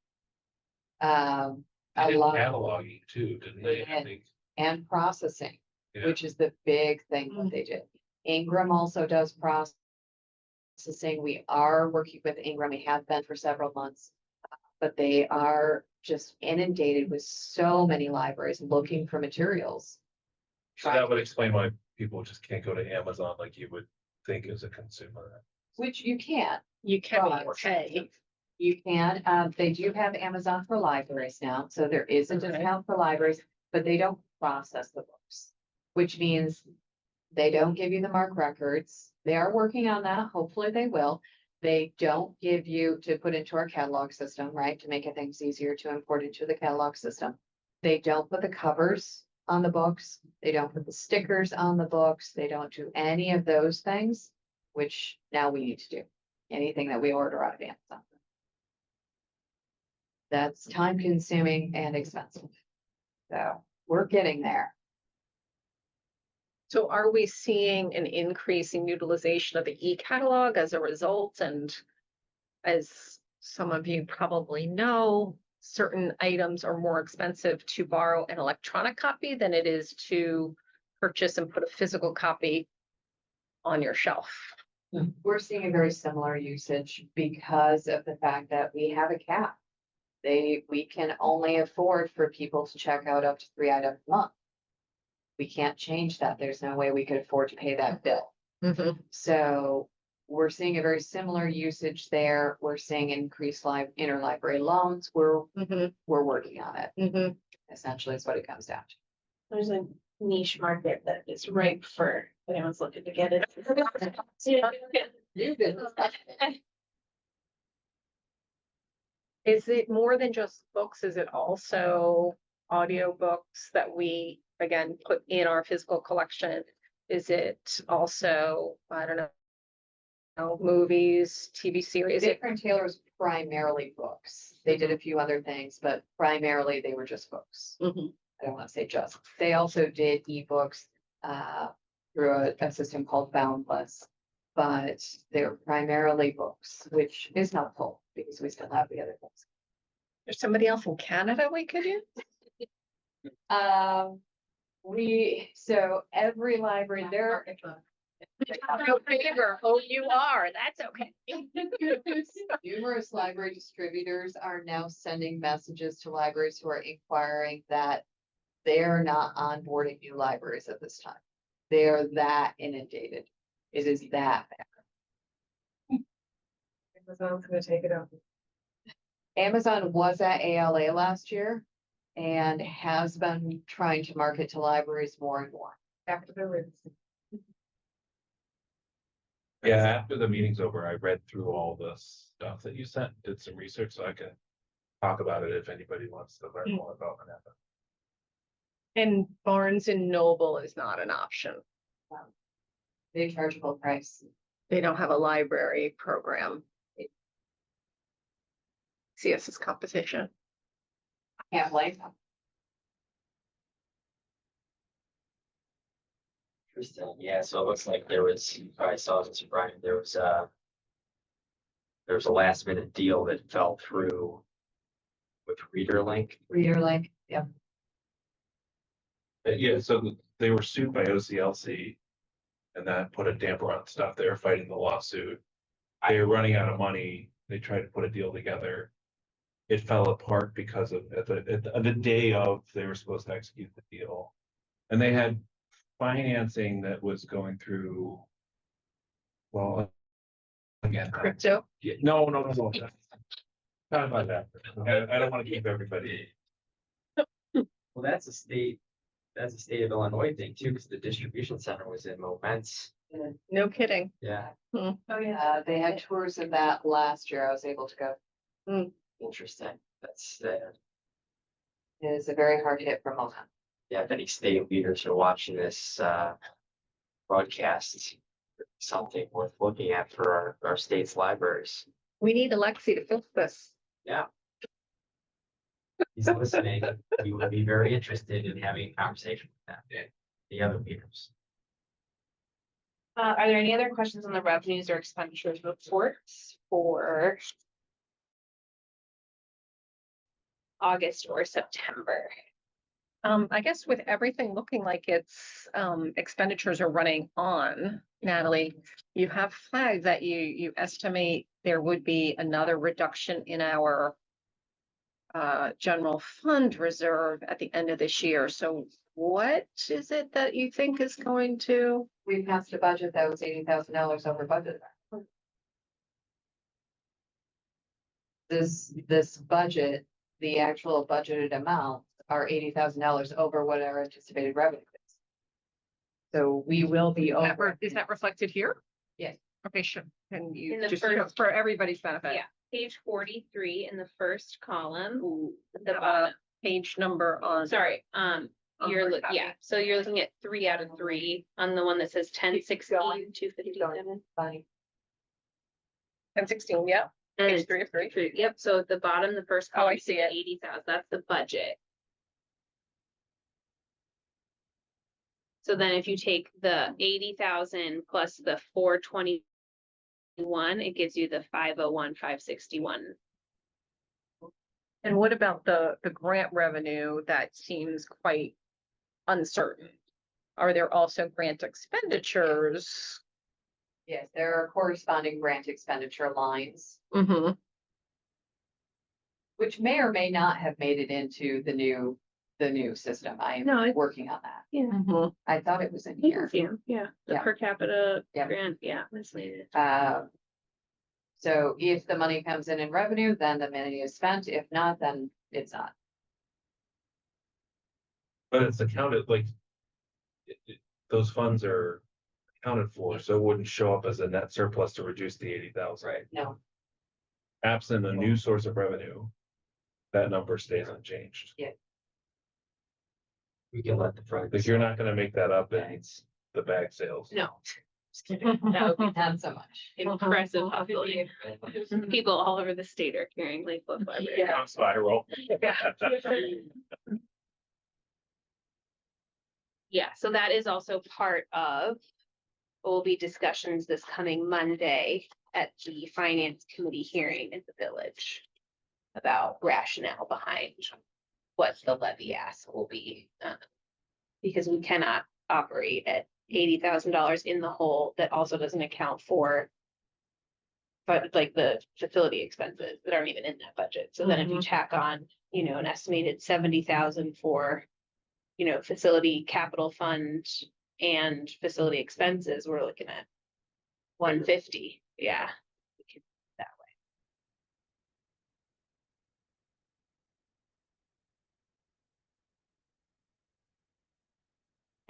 A And lot cataloging too, didn't they? I think. and processing, Yeah. which is the big thing that they did. Ingram also does processing. We are working with Ingram. We have been for several months. But they are just inundated with so many libraries looking for materials. So that would explain why people just can't go to Amazon like you would think as a consumer. Which you can. You can But pay. You can, they do have Amazon for libraries now, so there is a Okay. discount for libraries, but they don't process the books. Which means they don't give you the MARC records. They are working on that. Hopefully they will. They don't give you to put into our catalog system, right? To make things easier to import into the catalog system. They don't put the covers on the books. They don't put the stickers on the books. They don't do any of those things, which now we need to do. Anything that we order out of Amazon. That's time consuming and expensive. So we're getting there. So are we seeing an increase in utilization of the e-catalog as a result? And as some of you probably know, certain items are more expensive to borrow an electronic copy than it is to purchase and put a physical copy on your shelf. We're seeing a very similar usage because of the fact that we have a cap. We can only afford for people to check out up to 3 items a month. We can't change that. There's no way we could afford to pay that bill. So we're seeing a very similar usage there. We're seeing increased interlibrary loans. We're working on it. Essentially is what it comes down to. There's a niche market that is ripe for if anyone's looking to get it. New business. Is it more than just books? Is it also audiobooks that we, again, put in our physical collection? Is it also, I don't know, movies, TV series? Different tailors, primarily books. They did a few other things, but primarily they were just books. I don't want to say just. They also did ebooks through a system called Boundless, but they're primarily books, which is helpful because we still have the other books. There's somebody else in Canada we could use? So every library there. No favor. Oh, you are. That's okay. Numerous library distributors are now sending messages to libraries who are inquiring that they're not onboarding new libraries at this time. They're that inundated. It is that bad. Amazon's gonna take it over. Amazon was at ALA last year and has been trying to market to libraries more and more. After the roots. Yeah, after the meeting's over, I read through all the stuff that you sent, did some research, so I can talk about it if anybody wants to learn more about it. And Barnes and Noble is not an option. They charge full price. They don't have a library program. CS's competition. Can't blame them. Interesting. Yeah, so it looks like there was, I saw this, Brian, there was a last minute deal that fell through with ReaderLink. ReaderLink, yeah. Yeah, so they were sued by OCLC. And that put a damper on stuff. They were fighting the lawsuit. They were running out of money. They tried to put a deal together. It fell apart because of the day of they were supposed to execute the deal. And they had financing that was going through. Well, again, Crypto. no. Not about that. I don't want to keep everybody. Well, that's a state of Illinois thing too, because the distribution center was in Moments. No kidding. Yeah, Oh, They had tours of that last year. I was able to go. interesting. That's It is a very hard hit for Mohan. yeah, if any state leaders are watching this broadcast, something worth looking at for our state's libraries. we need Alexi to fix this. Yeah. He's listening. We would be very interested in having a conversation with them, the other leaders. Are there any other questions on the revenues or expenditures reports for August or September? I guess with everything looking like its expenditures are running on, Natalie, you have flagged that you estimate there would be another reduction in our general fund reserve at the end of this year. So what is it that you think is going to? We passed a budget that was $80,000 over budget. This budget, the actual budgeted amount are $80,000 over what our anticipated revenue is. So we will be over. Is that reflected here? Yes. Okay, sure. Can In you the just first- for everybody's benefit? Yeah, page 43 in the first column, the The bottom, page number on. sorry, on you're, hard copy. yeah, so you're looking at 3 out of 3 on the one that says 1016, going. 257. Funny. 1016, yeah. And Page it's 3 of 3. Yep, so at the bottom, the first Oh, I column, see it. 80,000, that's the budget. So then if you take the 80,000 plus the 421, it gives you the 501, 561. And what about the grant revenue that seems quite uncertain? Are there also grant expenditures? Yes, there are corresponding grant expenditure lines, Mm-hmm. which may or may not have made it into the new system. I No, am it- working on that. Yeah. Mm-hmm. I thought it was in Yeah, here. yeah, the Yeah. per capita Yeah. grant, yeah, misleading. So if the money comes in revenue, then the money is spent. If not, then it's not. But it's accounted like. Those funds are accounted for, so it wouldn't show up as a net surplus to reduce the 80,000. Right. No, Absent a new source of revenue, that number stays unchanged. We can let the front. Like you're not gonna make that up in Bags. the bag sales. No. Just kidding. That would be not so much. impressive possibility. People all over the state are carrying like Bluff Library. On spiral. Yeah, so that is also part of, will be discussions this coming Monday at the finance committee hearing in the village. About rationale behind what the levy ask will be. Because we cannot operate at $80,000 in the hole that also doesn't account for. But like the facility expenses that aren't even in that budget. So then if you tack on, an estimated 70,000 for. Facility capital fund and facility expenses, we're looking at 150, yeah. We could do it that way.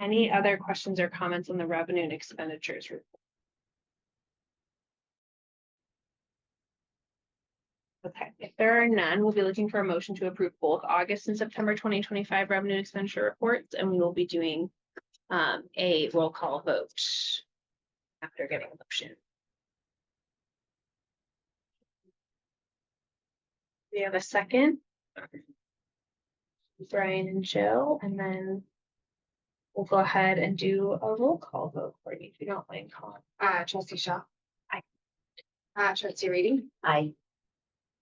Any other questions or comments on the revenue and expenditures report? Okay, if there are none, we'll be looking for a motion to approve both August and September 2025 revenue and expenditure reports, and we will be doing a roll call vote after getting a motion. We have a second. Brian and Jill, and then we'll go ahead and do a roll call vote, Courtney, if you don't mind calling. Trustee Shaw. Aye. Trustee Reidy. I,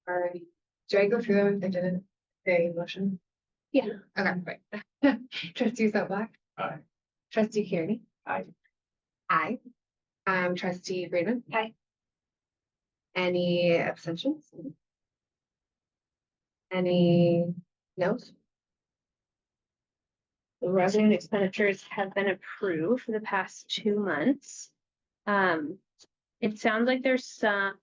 Alrighty. Do I go through them if they didn't say motion? Yeah. Okay, right. Trustee Sobolak. Aye. Trustee Kearney. Aye. Aye. Trustee Friedman. Aye. Any abstentions? Any no's? The revenue and expenditures have been approved for the past 2 months. It sounds like there's some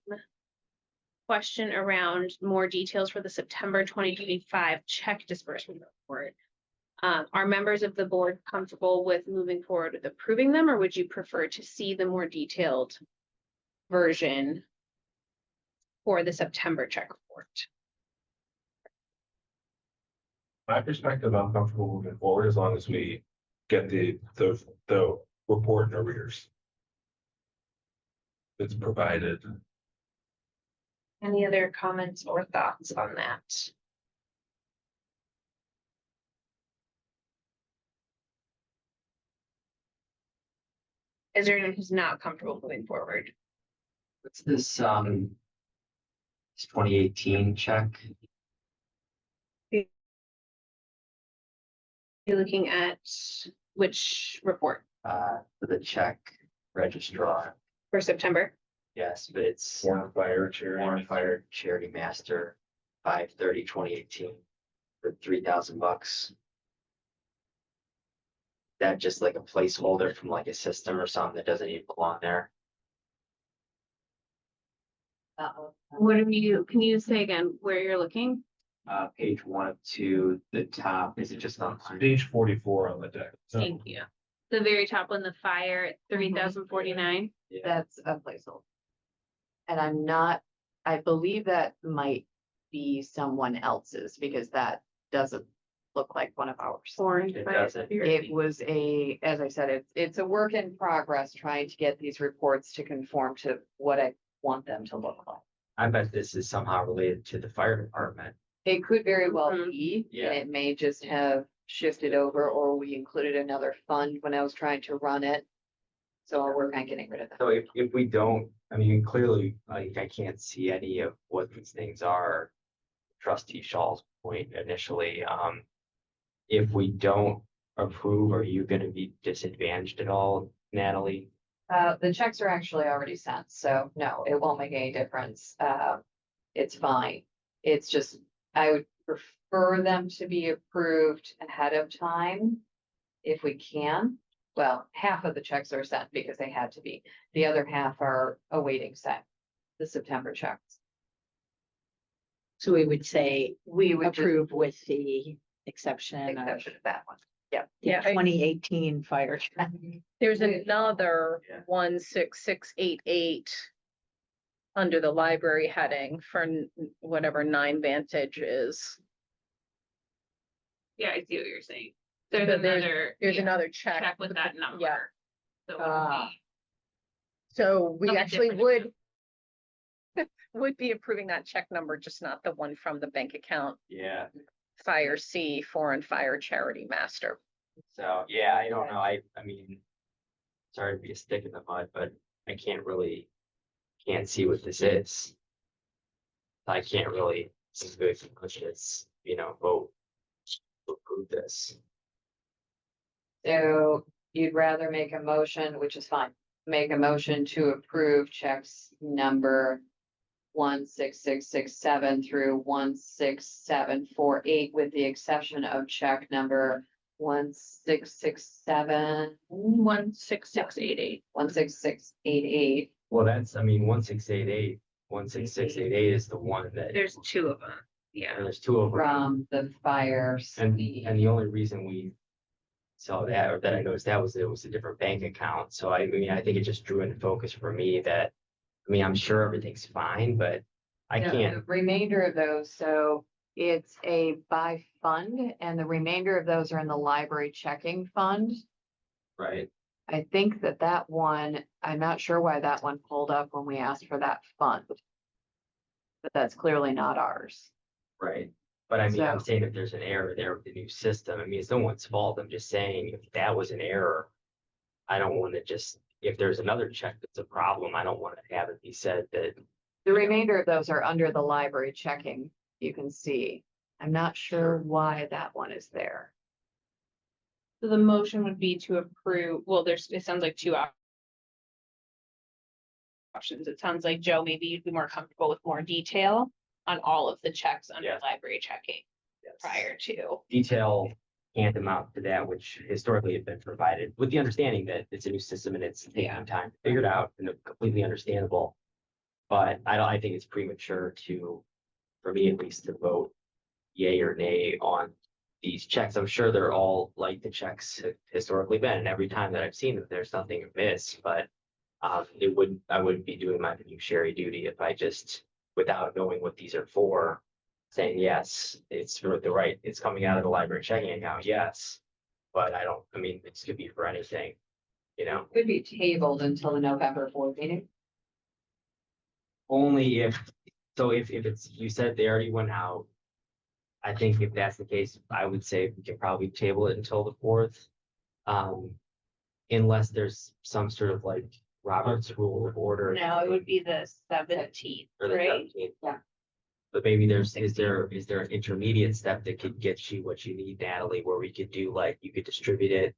question around more details for the September 2025 check disbursement report. Are members of the board comfortable with moving forward with approving them, or would you prefer to see the more detailed version for the September check report? My perspective, I'm comfortable moving forward as long as we get the report in arrears. It's provided. Any other comments or thoughts on that? Is there anyone who's not comfortable moving forward? What's this, this 2018 check? You're looking at which report For the check registrar. for September? Yes, but it's Warren Fire Charity. Warren Fire Charity Master, 5/30/2018 for $3,000. That just like a placeholder from like a system or something that doesn't even belong there. What have you, can you say again where you're looking? Page 1 of 2, the top, is it just on? Page 44 on the deck. Thank you. The very top one, the fire, 3,049. Yeah, That's a placeholder. And I believe that might be someone else's because that doesn't look like one of ours. Orange. It fire doesn't. security. It was as I said, it's a work in progress trying to get these reports to conform to what I want them to look like. I bet this is somehow related to the fire department. It could very well Mhm. be, Yeah. and it may just have shifted over, or we included another fund when I was trying to run it. So I'll work on getting rid of that. So if we don't, I mean, clearly, like, I can't see any of what these things are. Trustee Shaul's point initially, if we don't approve, are you gonna be disadvantaged at all, Natalie? The checks are actually already sent, so no, it won't make any difference. It's fine. It's just, I would prefer them to be approved ahead of time. If we can. Well, half of the checks are sent because they had to be. The other half are awaiting set, the September checks. So we would say We would just approve with the exception of exception of that one. the Yeah, I- 2018 fire check. There's another Yeah. 16688 under the library heading for whatever 9 Vantage is. Yeah, I see what you're saying. There's So there's- another. There's yeah, another check. check with that number. Yeah. So it would Ah. be- So we Something actually different. would be approving that check number, just not the one from the bank account, Yeah, Fire C, Foreign Fire Charity Master. so, yeah, I don't know, I mean. Sorry to be a stick in the mud, but I can't see what this is. I can't really, see good conclusions, vote to approve this. So you'd rather make a motion, which is fine, make a motion to approve checks number 16667 through 16748, with the exception of check number 1667, 16688. 16688. Well, that's, I mean, 16688 is the one that, There's two of them. Yeah. and there's two of them. From the fire. And the only reason we saw that, or that I noticed that was, it was a different bank account, so I mean, I think it just drew into focus for me that. I mean, I'm sure everything's fine, but I No, can't, the remainder of those, so it's a by fund, and the remainder of those are in the library checking fund. right, I think that one, I'm not sure why that one pulled up when we asked for that fund. But that's clearly not ours. right, but I mean, I'm So- saying if there's an error there with the new system, I mean, it's no one's fault, I'm just saying, if that was an error. I don't wanna just, if there's another check that's a problem, I don't wanna have it be said that, The remainder of those are under the library checking, you can see. I'm not sure why that one is there. So the motion would be to approve, well, it sounds like two options. It sounds like, Joe, maybe you'd be more comfortable with more detail on all of the checks under Yes. library checking prior to. detail can't amount to that which historically had been provided, with the understanding that it's a new system and it's Yeah. taking time to figure it out, and it's completely understandable. But I think it's premature for me at least, to vote yay or nay on these checks. I'm sure they're all like the checks have historically been, and every time that I've seen them, there's nothing amiss, but I wouldn't be doing my fiduciary duty if I just, without knowing what these are for, saying, yes, it's for the right, it's coming out of the library checking account, yes. But I mean, this could be for anything, Could be tabled until the November board meeting. only if, so if it's, you said they already went out. I think if that's the case, I would say we can probably table it until the 4th. Unless there's some sort of like Robert's rule of order. No, it would be the 17th, Or the right? 17th. Yeah. But maybe is there an intermediate step that could get you what you need, Natalie, where we could do, like, you could distribute it?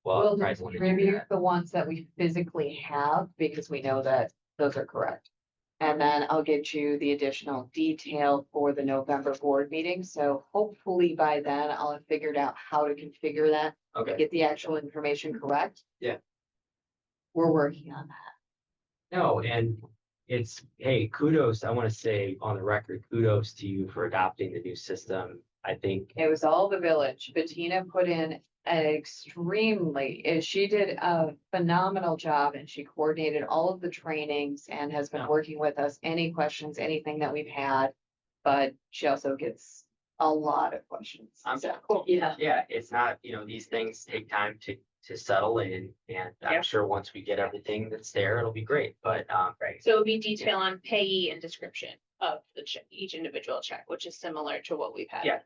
Well, We'll you probably wanna do distribute that. the ones that we physically have, because we know that those are correct. And then I'll get you the additional detail for the November board meeting, so hopefully by then I'll have figured out how to configure that, Okay, get the actual information correct. Yeah. We're working on that. no, and it's, hey, kudos, I want to say on the record, kudos to you for adopting the new system. I think, It was all the village. Bettina put in she did a phenomenal job, and she coordinated all of the trainings and has been Yeah. working with us. Any questions, anything that we've had. But she also gets a lot of questions. I'm So, cool. Yeah. Yeah, it's not, these things take time to to settle in, and Yeah. I'm sure once we get everything that's there, it'll be great, but, right. So it would be detail on payee and description of the check, each individual check, which is similar to what we've had. in Yeah. the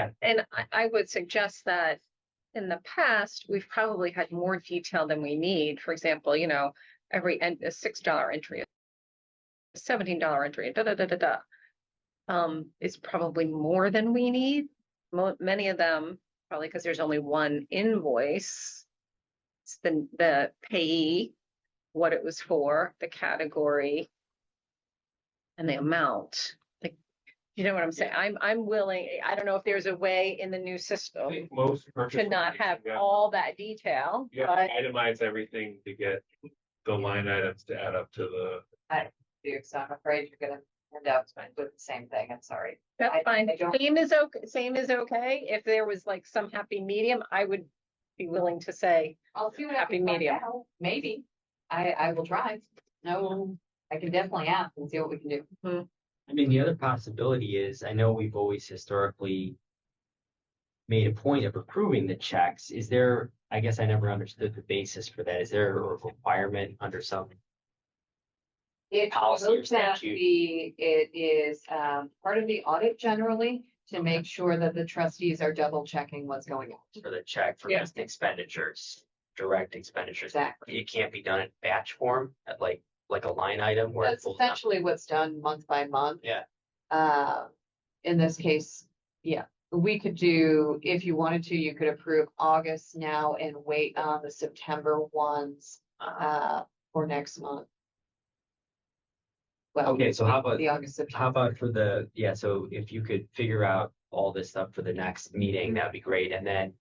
past. And I would suggest that in the past, we've probably had more detail than we need. For example, a $6 entry, a $17 entry, is probably more than we need. Many of them, probably because there's only one invoice. It's the payee, what it was for, the category, and the amount. Like, you know what I'm saying? I'm willing, I don't know if there's a way in the new I system think most purchase to not orders, have you have- all that detail, You have but to itemize everything to get the line items to add up to the. So I'm afraid you're gonna end up with the same thing. I'm sorry. that's I fine. don't- Same is okay, same is okay. If there was like some happy medium, I would be willing to say, I'll see what I Happy can find medium. out. Maybe. I will try. No, I can definitely ask and see what we can do. I mean, the other possibility is, I know we've always historically made a point of approving the checks. Is there, I guess I never understood the basis for that. Is there a requirement under some? It Policy or will that statute. be, it is part of the audit generally to make sure that the trustees are double checking what's going on. For the check for Yeah. just expenditures, direct expenditures? Exactly. It can't be done in batch form, at like a line item where. That's essentially what's done month by month. Yeah. In this case, yeah, we could do, if you wanted to, you could approve August now and wait on the September ones for next month. Well, Okay, so how about, the August, September. how about for the, yeah, so if you could figure out all this stuff for the next meeting, that'd be great, and then.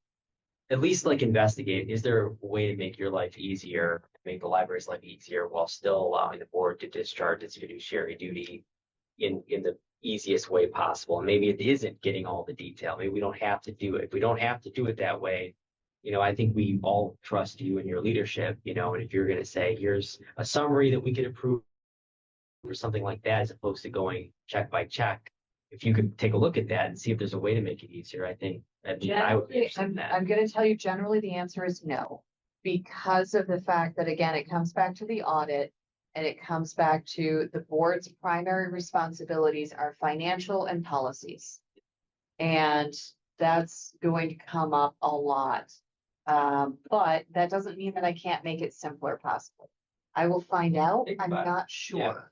At least like investigate, is there a way to make your life easier, make the library's life easier while still allowing the board to discharge its fiduciary duty? In the easiest way possible, and maybe it isn't getting all the detail, maybe we don't have to do it, if we don't have to do it that way. I think we all trust you and your leadership, and if you're gonna say, here's a summary that we could approve. Or something like that, as opposed to going check by check. If you could take a look at that and see if there's a way to make it easier, I think I would be Generally, interested in I'm that. gonna tell you, generally, the answer is no. Because of the fact that, again, it comes back to the audit. And it comes back to the board's primary responsibilities are financial and policies. And that's going to come up a lot. But that doesn't mean that I can't make it simpler possibly. I will find out. Think I'm about it. not sure.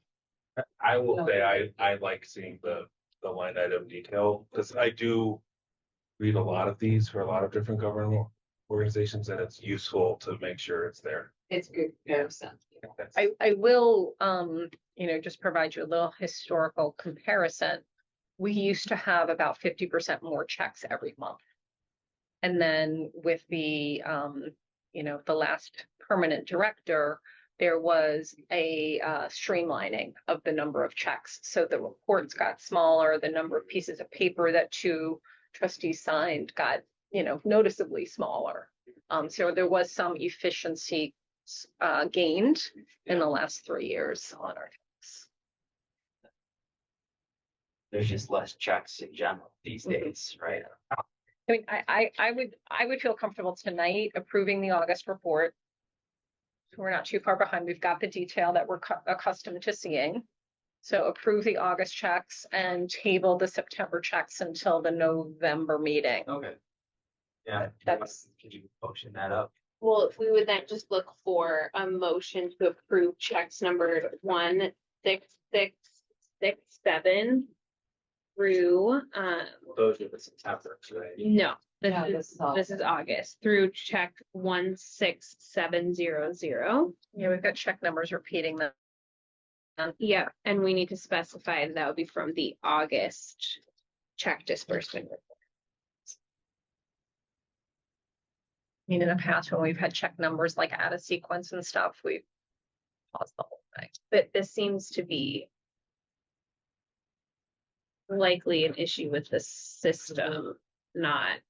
I will say I like seeing the line item detail, because I do read a lot of these for a lot of different government organizations, and it's useful to make sure it's there. It's good. No sense. I will, just provide you a little historical comparison. We used to have about 50% more checks every month. And then with the, the last permanent director, there was a streamlining of the number of checks. So the reports got smaller, the number of pieces of paper that two trustees signed got, noticeably smaller. So there was some efficiency gained in the last 3 years on our checks. There's just less checks in general these Mhm. days, right? I mean, I would feel comfortable tonight approving the August report. We're not too far behind. We've got the detail that we're accustomed to seeing. So approve the August checks and table the September checks until the November meeting. Okay. Yeah, That's- could you motion that up? Well, we would then just look for a motion to approve checks numbered 16667 through, Those are the September, right? no, No, this is August through check 16700. Yeah, we've got check numbers repeating them. Yeah, and we need to specify that would be from the August check disbursement. I mean, in the past, when we've had check numbers like out of sequence and stuff, we've paused the whole thing. But this seems to be likely an issue with the system, not.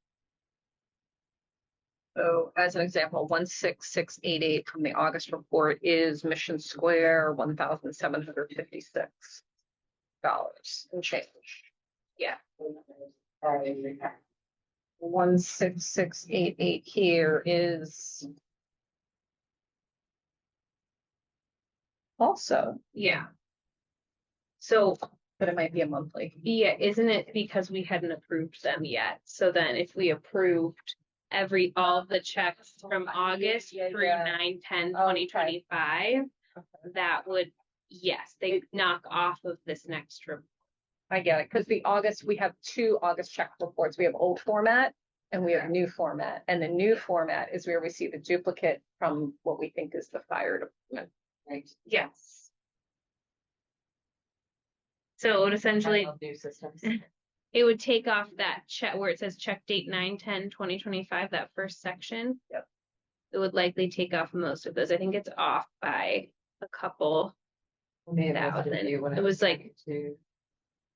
So as an example, 16688 from the August report is Mission Square, $1,756 and change. Yeah. 16688 here is also, Yeah. So, but it might be a monthly. yeah, isn't it because we hadn't approved them yet? So then if we approved all of the checks from August Yeah, through yeah. 9/10/2025, that would, yes, they knock off of this next report. I get it, because we have two August check reports. We have old format and we have new format. And the new format is where we see the duplicate from what we think is the fire department. Right. Yes. So it would I essentially, love new systems. it would take off that check where it says check date 9/10/2025, that first section. Yep. It would likely take off most of those. I think it's off by a couple. May have Thousand. visited you when I It was like- to.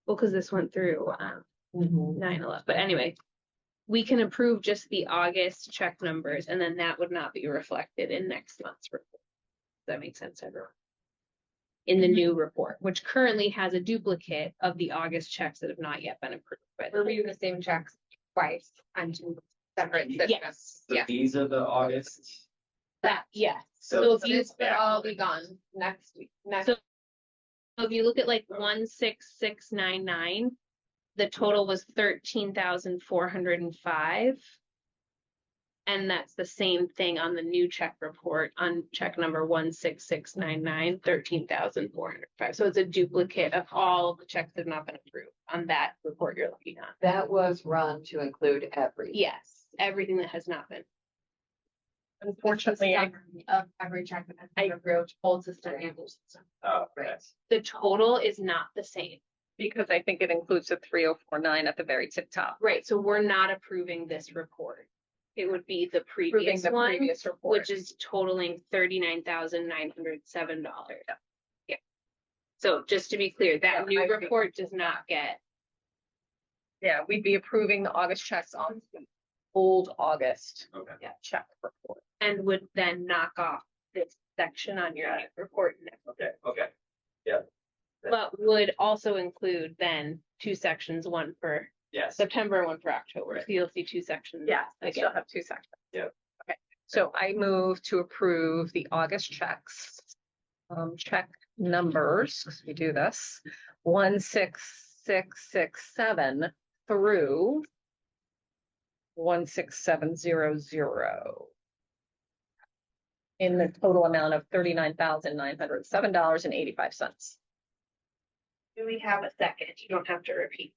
Well, because this went through 9/11, but anyway, we can approve just the August check numbers and then that would not be reflected in next month's report. Does that make sense, everyone? In the new report, which currently has a duplicate of the August checks that have not yet been approved. We're reading the same checks twice on two separate systems. Yes, So yeah, these are the August. that, yes. So So if So you, this would all be gone next week, next. So- if you look at like 16699, the total was 13,405. And that's the same thing on the new check report on check number 16699, 13,405. So it's a duplicate of all the checks that have not been approved on that report you're looking at. That was run to include every. Yes, everything that has not been. Unfortunately, Of every check that has been approved, old system and new system. Oh, Right. The total is not the same. because I think it includes the 3049 at the very tip top. Right, so we're not approving this report. It would be the Proving previous the one, previous report. which is totaling $39,907. Yeah. So just to be clear, that Yeah, new I agree. report does not get, Yeah, we'd be approving the August checks on the old August Okay. check report. and would then knock off this section on your new report. Okay, okay. But would also include then two sections, one for Yes. September, and one for October. Right. So you'll see two sections. Yeah, I again. still have two sections. Yeah. Okay, so I move to approve the August checks. Check numbers, 'cause we do this, 16667 through 16700. In the total amount of $39,907.85. Do we have a second? You don't have to repeat.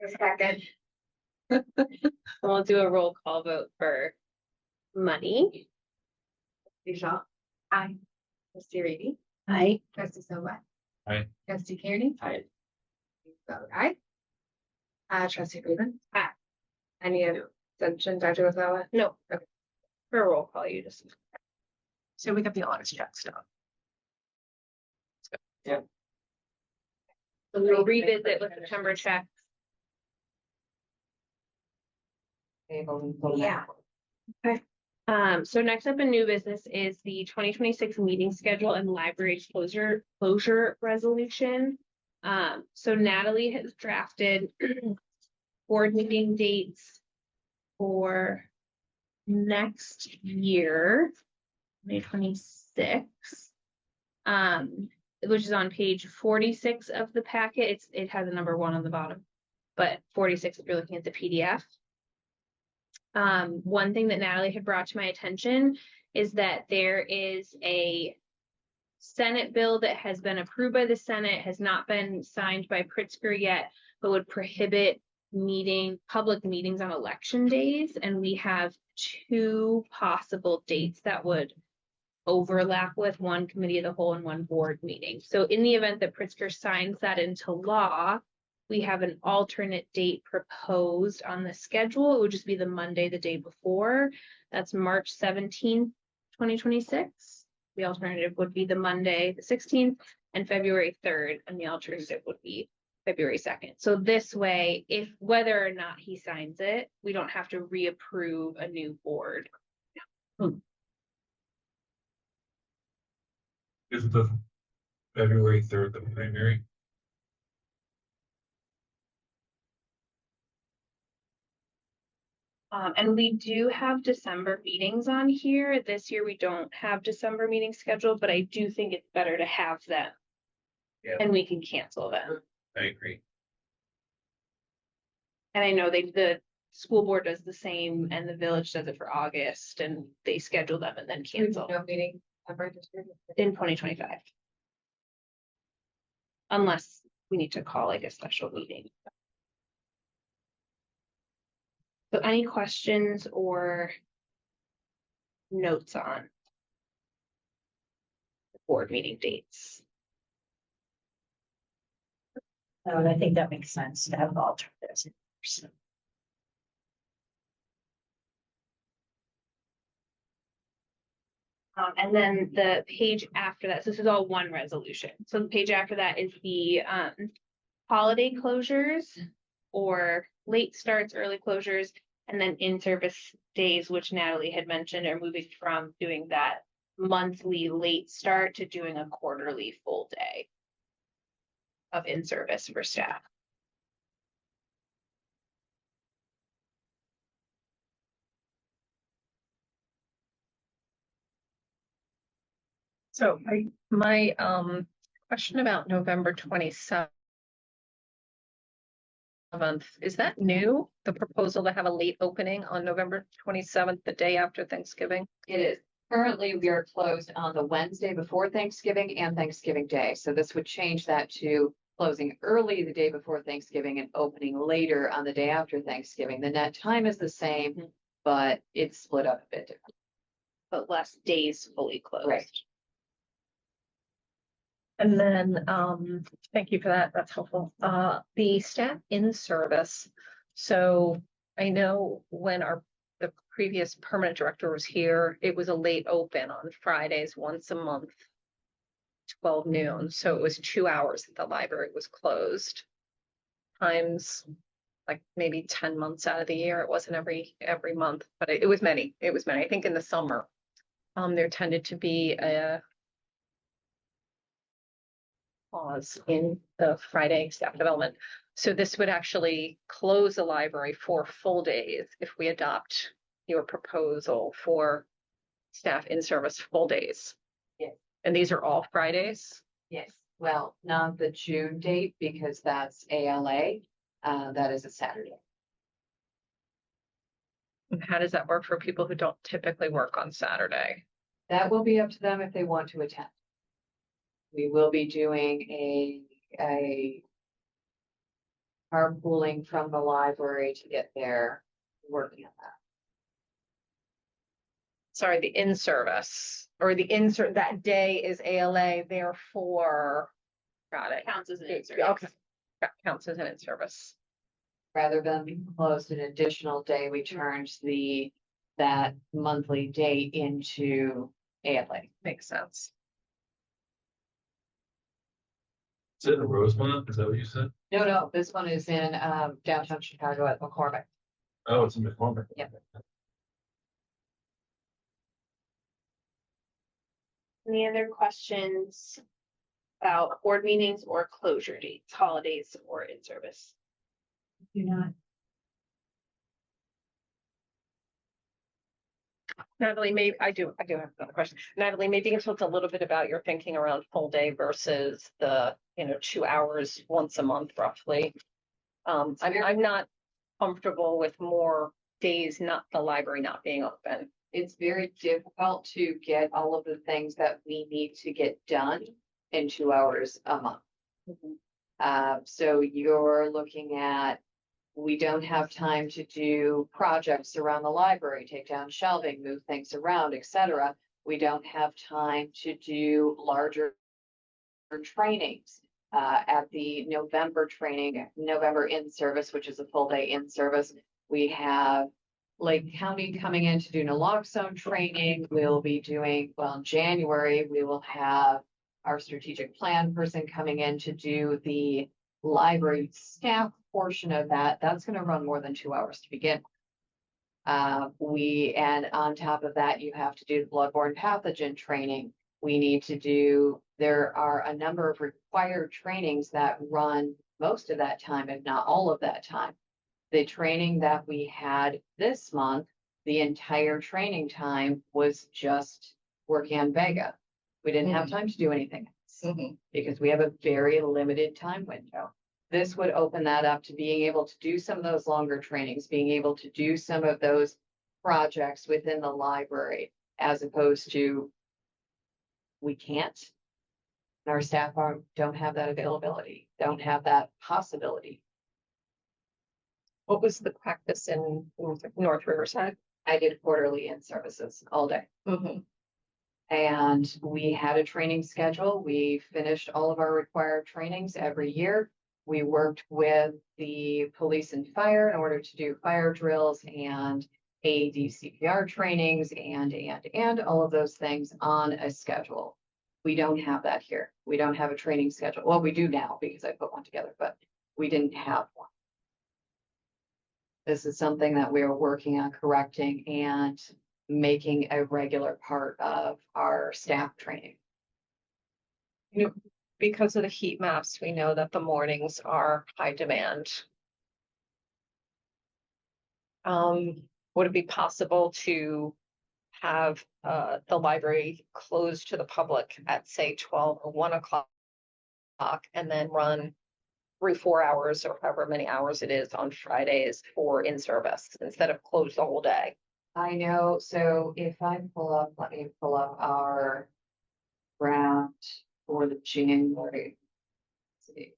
A second. We'll do a roll call vote for money. Shaul. Aye. Trustee Reidy. Aye. Trustee Sobolak. Aye. Trustee Kearney. Aye. Vote aye. Trustee Friedman. Aye. Any abstentions, Dr. Lozella? No. Okay. For a roll call, you just. So we got the August checks done. So we'll revisit with September checks. Yeah. So next up in new business is the 2026 meeting schedule and library closure resolution. So Natalie has drafted board meeting dates for next year, 2026. Which is on page 46 of the packet. It has a number 1 on the bottom, but 46 if you're looking at the PDF. One thing that Natalie had brought to my attention is that there is a Senate bill that has been approved by the Senate, has not been signed by Pritzker yet, but would prohibit public meetings on election days. And we have 2 possible dates that would overlap with one committee of the whole and one board meeting. So in the event that Pritzker signs that into law, we have an alternate date proposed on the schedule. It would just be the Monday, the day before. That's March 17th, 2026. The alternative would be the Monday, the 16th, and February 3rd, and the alternative would be February 2nd. So this way, if whether or not he signs it, we don't have to reapprove a new board. Is the February 3rd the primary? And we do have December meetings on here. This year, we don't have December meetings scheduled, but I do think it's better to have them. Yeah. And we can cancel them. I agree. And I know the school board does the same and the village does it for August and they schedule them and then cancel No meeting. ever this year. in 2025. Unless we need to call like a special meeting. So any questions or notes on the board meeting dates? And I think that makes sense to have alternatives in person. And then the page after that, so this is all one resolution. So the page after that is the holiday closures or late starts, early closures, and then in-service days, which Natalie had mentioned, are moving from doing that monthly late start to doing a quarterly full day of in-service for staff. So my question about November 27th, is that new? The proposal to have a late opening on November 27th, the day after Thanksgiving? It is. Currently, we are closed on the Wednesday before Thanksgiving and Thanksgiving Day. So this would change that to closing early the day before Thanksgiving and opening later on the day after Thanksgiving. The net time is the same, but it's split up a bit different. But less days fully closed. Right. And then, thank you for that. That's helpful. The staff in service. So I know when the previous permanent director was here, it was a late open on Fridays once a month, 12 noon. So it was 2 hours that the library was closed. Times like maybe 10 months out of the year. It wasn't every month, but it was many. It was many. I think in the summer, there tended to be a pause in the Friday staff development. So this would actually close the library for full days if we adopt your proposal for staff in service full days. Yes. And these are all Fridays? Yes. Well, not the June date because that's ALA. That is a Saturday. And how does that work for people who don't typically work on Saturday? That will be up to them if they want to attend. We will be doing a carpooling from the library to get there, working on that. Sorry, the in-service or the insert that day is ALA, therefore, got it. Counts as an Okay, in-service. that counts as an in-service. Rather than being closed an additional day, we turned that monthly date into ALA. Makes sense. Is it in Rosemont? Is that what you said? No, this one is in downtown Chicago at McCormick. Oh, it's in McCormick. Yep. Any other questions about board meetings or closure dates, holidays or in service? Do not. Natalie, maybe I do have another question. Natalie, maybe you can talk a little bit about your thinking around full day versus the, 2 hours once a month roughly. I'm not comfortable with more days, not the library not being open. It's very difficult to get all of the things that we need to get done in 2 hours a month. So you're looking at, we don't have time to do projects around the library, take down shelving, move things around, etc. We don't have time to do larger trainings. At the November training, November in service, which is a full day in service, we have Lake County coming in to do naloxone training. We'll be doing, in January, we will have our strategic plan person coming in to do the library staff portion of that. That's going to run more than 2 hours to begin. And on top of that, you have to do the bloodborne pathogen training. There are a number of required trainings that run most of that time, if not all of that time. The training that we had this month, the entire training time was just working on Vega. We didn't have time to do anything else because we have a very limited time window. This would open that up to being able to do some of those longer trainings, being able to do some of those projects within the library, as opposed to we can't. Our staff don't have that availability, don't have that possibility. What was the practice in North Riverside? I did quarterly in services all day. And we had a training schedule. We finished all of our required trainings every year. We worked with the police and fire in order to do fire drills and AED CPR trainings and all of those things on a schedule. We don't have that here. We don't have a training schedule. Well, we do now because I put one together, but we didn't have one. This is something that we are working on correcting and making a regular part of our staff training. Because of the heat maps, we know that the mornings are high demand. Would it be possible to have the library closed to the public at, say, 12 or 1 o'clock and then run 3-4 hours or however many hours it is on Fridays for in-service instead of closed the whole day? I know, so if I pull up, let me pull up our draft for the January. Let's see.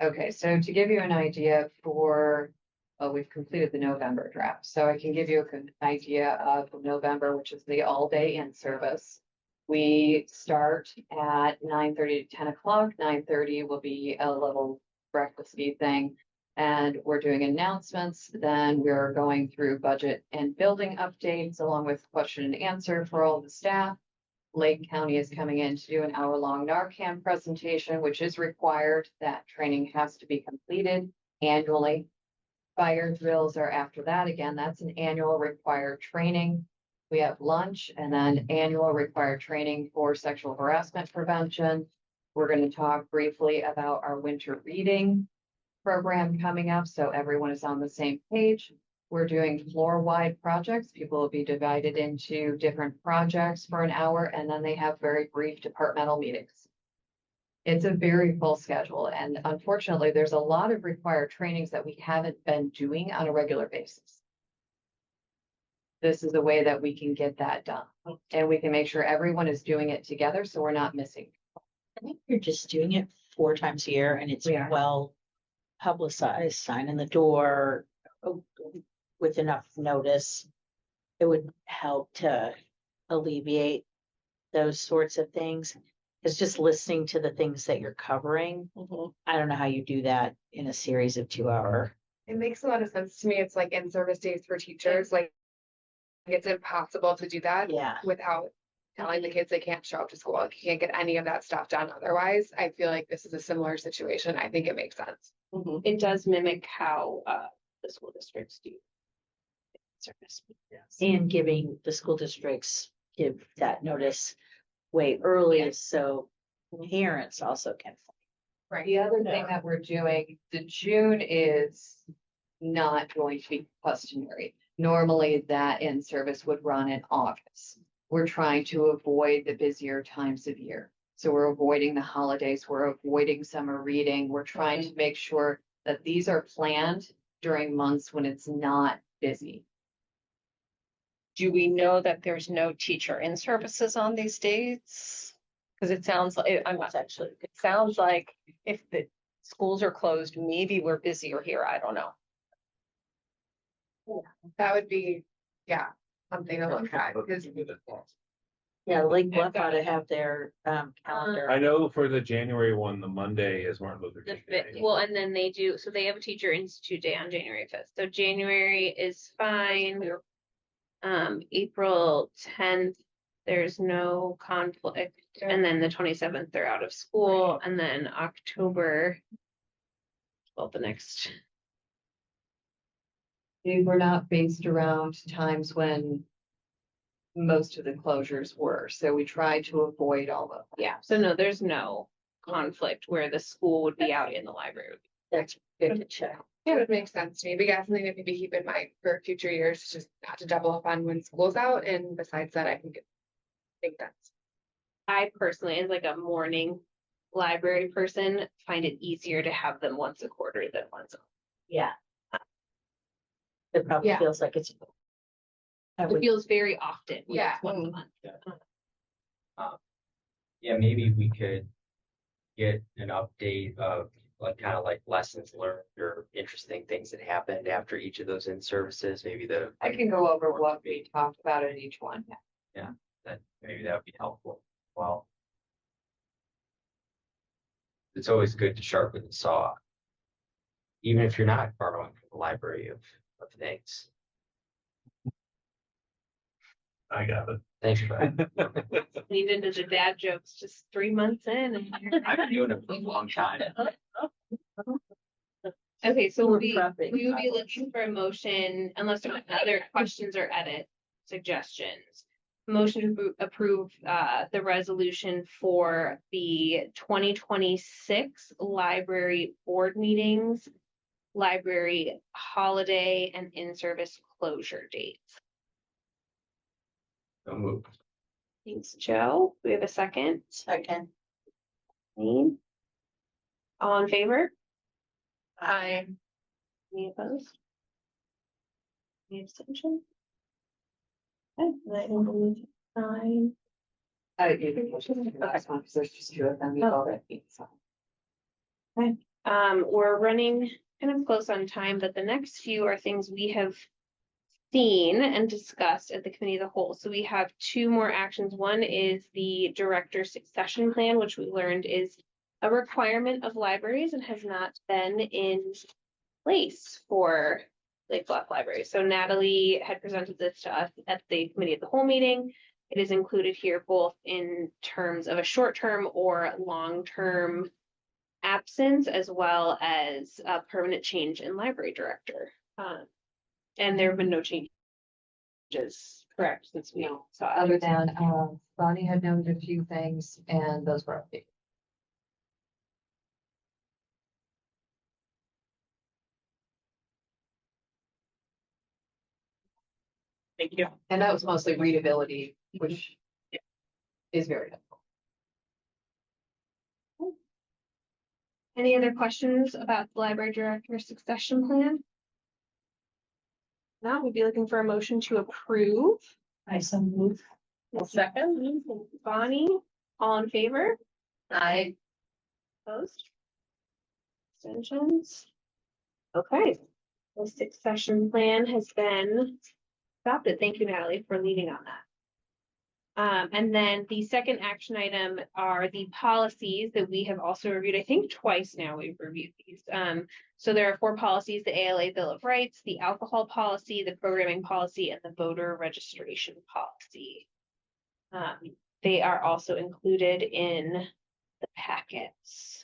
Okay, so to give you an idea for, well, we've completed the November draft, so I can give you an idea of November, which is the all-day in service. We start at 9:30 to 10 o'clock. 9:30 will be a little breakfasty thing. And we're doing announcements. Then we're going through budget and building updates along with question and answer for all the staff. Lake County is coming in to do an hour-long Narcan presentation, which is required. That training has to be completed annually. Fire drills are after that. Again, that's an annual required training. We have lunch and then annual required training for sexual harassment prevention. We're going to talk briefly about our winter reading program coming up, so everyone is on the same page. We're doing floor-wide projects. People will be divided into different projects for an hour, and then they have very brief departmental meetings. It's a very full schedule, and unfortunately, there's a lot of required trainings that we haven't been doing on a regular basis. This is a way that we can get that done, and we can make sure everyone is doing it together, so we're not missing. I think you're just doing it 4 times a year and it's We are. well publicized, sign in the door with enough notice. It would help to alleviate those sorts of things. It's just listening to the things that you're covering. I don't know how you do that in a series of 2-hour. It makes a lot of sense to me. It's like in service days for teachers, like it's impossible to do that Yeah. without telling the kids they can't show up to school. Like, you can't get any of that stuff done otherwise. I feel like this is a similar situation. I think it makes sense. It does mimic how the school districts do service. And giving the school districts give that notice way early so parents also can. Right. The other thing that we're doing, the June is not going to be customary. Normally that in service would run in August. We're trying to avoid the busier times of year. So we're avoiding the holidays, we're avoiding summer reading. We're trying to make sure that these are planned during months when it's not busy. Do we know that there's no teacher in services on these dates? Because it sounds like, it sounds like if the schools are closed, maybe we're busier here. I don't know. That would be, yeah, something to look at because Yeah, Lake Bluff ought to have their calendar. I know for the January one, the Monday is Martin Luther The King fifth, Day. well, and then they do, so they have a teacher institute day on January 5th. So January is fine. April 10th, there's no conflict. And then the 27th, they're out of school. And then October, well, the next. These were not based around times when most of the closures were. So we tried to avoid all of that. Yeah, so no, there's no conflict where the school would be out in the library. That's good to check. It would make sense to me, but yeah, something to maybe keep in mind for future years, just not to double up on when school's out, and besides that, I think that's. I personally, as like a morning library person, find it easier to have them once a quarter than once. Yeah. It probably Yeah. feels like it's. I It would, feels very often. when Yeah. it's once a month. Yeah, maybe we could get an update of like kind of like lessons learned or interesting things that happened after each of those in-services, maybe I can go over what we talked about in each one. that maybe that would be helpful. Well, it's always good to sharpen the saw, even if you're not borrowing from the library of things. I got it. Thanks, Brad. Lead into the dad jokes just 3 months in. I've been doing it for a long time. Okay, so We're we prepping. would be looking for a motion, unless there are other questions or edit suggestions. Motion to approve the resolution for the 2026 library board meetings, library holiday and in-service closure dates. So moved. Thanks, Joe. We have a second. second. Kathleen? All in favor? I, Any opposed? Any abstention? Okay, that will move to 9. I do think we should do the last one because there's just two of them. You've already. So. We're running kind of close on time, but the next few are things we have seen and discussed at the committee of the whole. So we have 2 more actions. One is the director succession plan, which we learned is a requirement of libraries and has not been in place for Lake Bluff Library. So Natalie had presented this to us at the committee of the whole meeting. It is included here both in terms of a short-term or long-term absence, as well as a permanent change in library director. And there have been no changes, correct, since we saw it. Other than Bonnie had noted a few things, and those were updated. Thank you. And that was mostly readability, which is very helpful. Any other questions about the library director succession plan? Now we'd be looking for a motion to approve. I so move. second. Bonnie, all in favor? I, Opposed? Abstentions? Okay, the succession plan has been adopted. Thank you, Natalie, for leading on that. And then the second action item are the policies that we have also reviewed. I think twice now we've reviewed these. So there are 4 policies: the ALA Bill of Rights, the alcohol policy, the programming policy, and the voter registration policy. They are also included in the packets.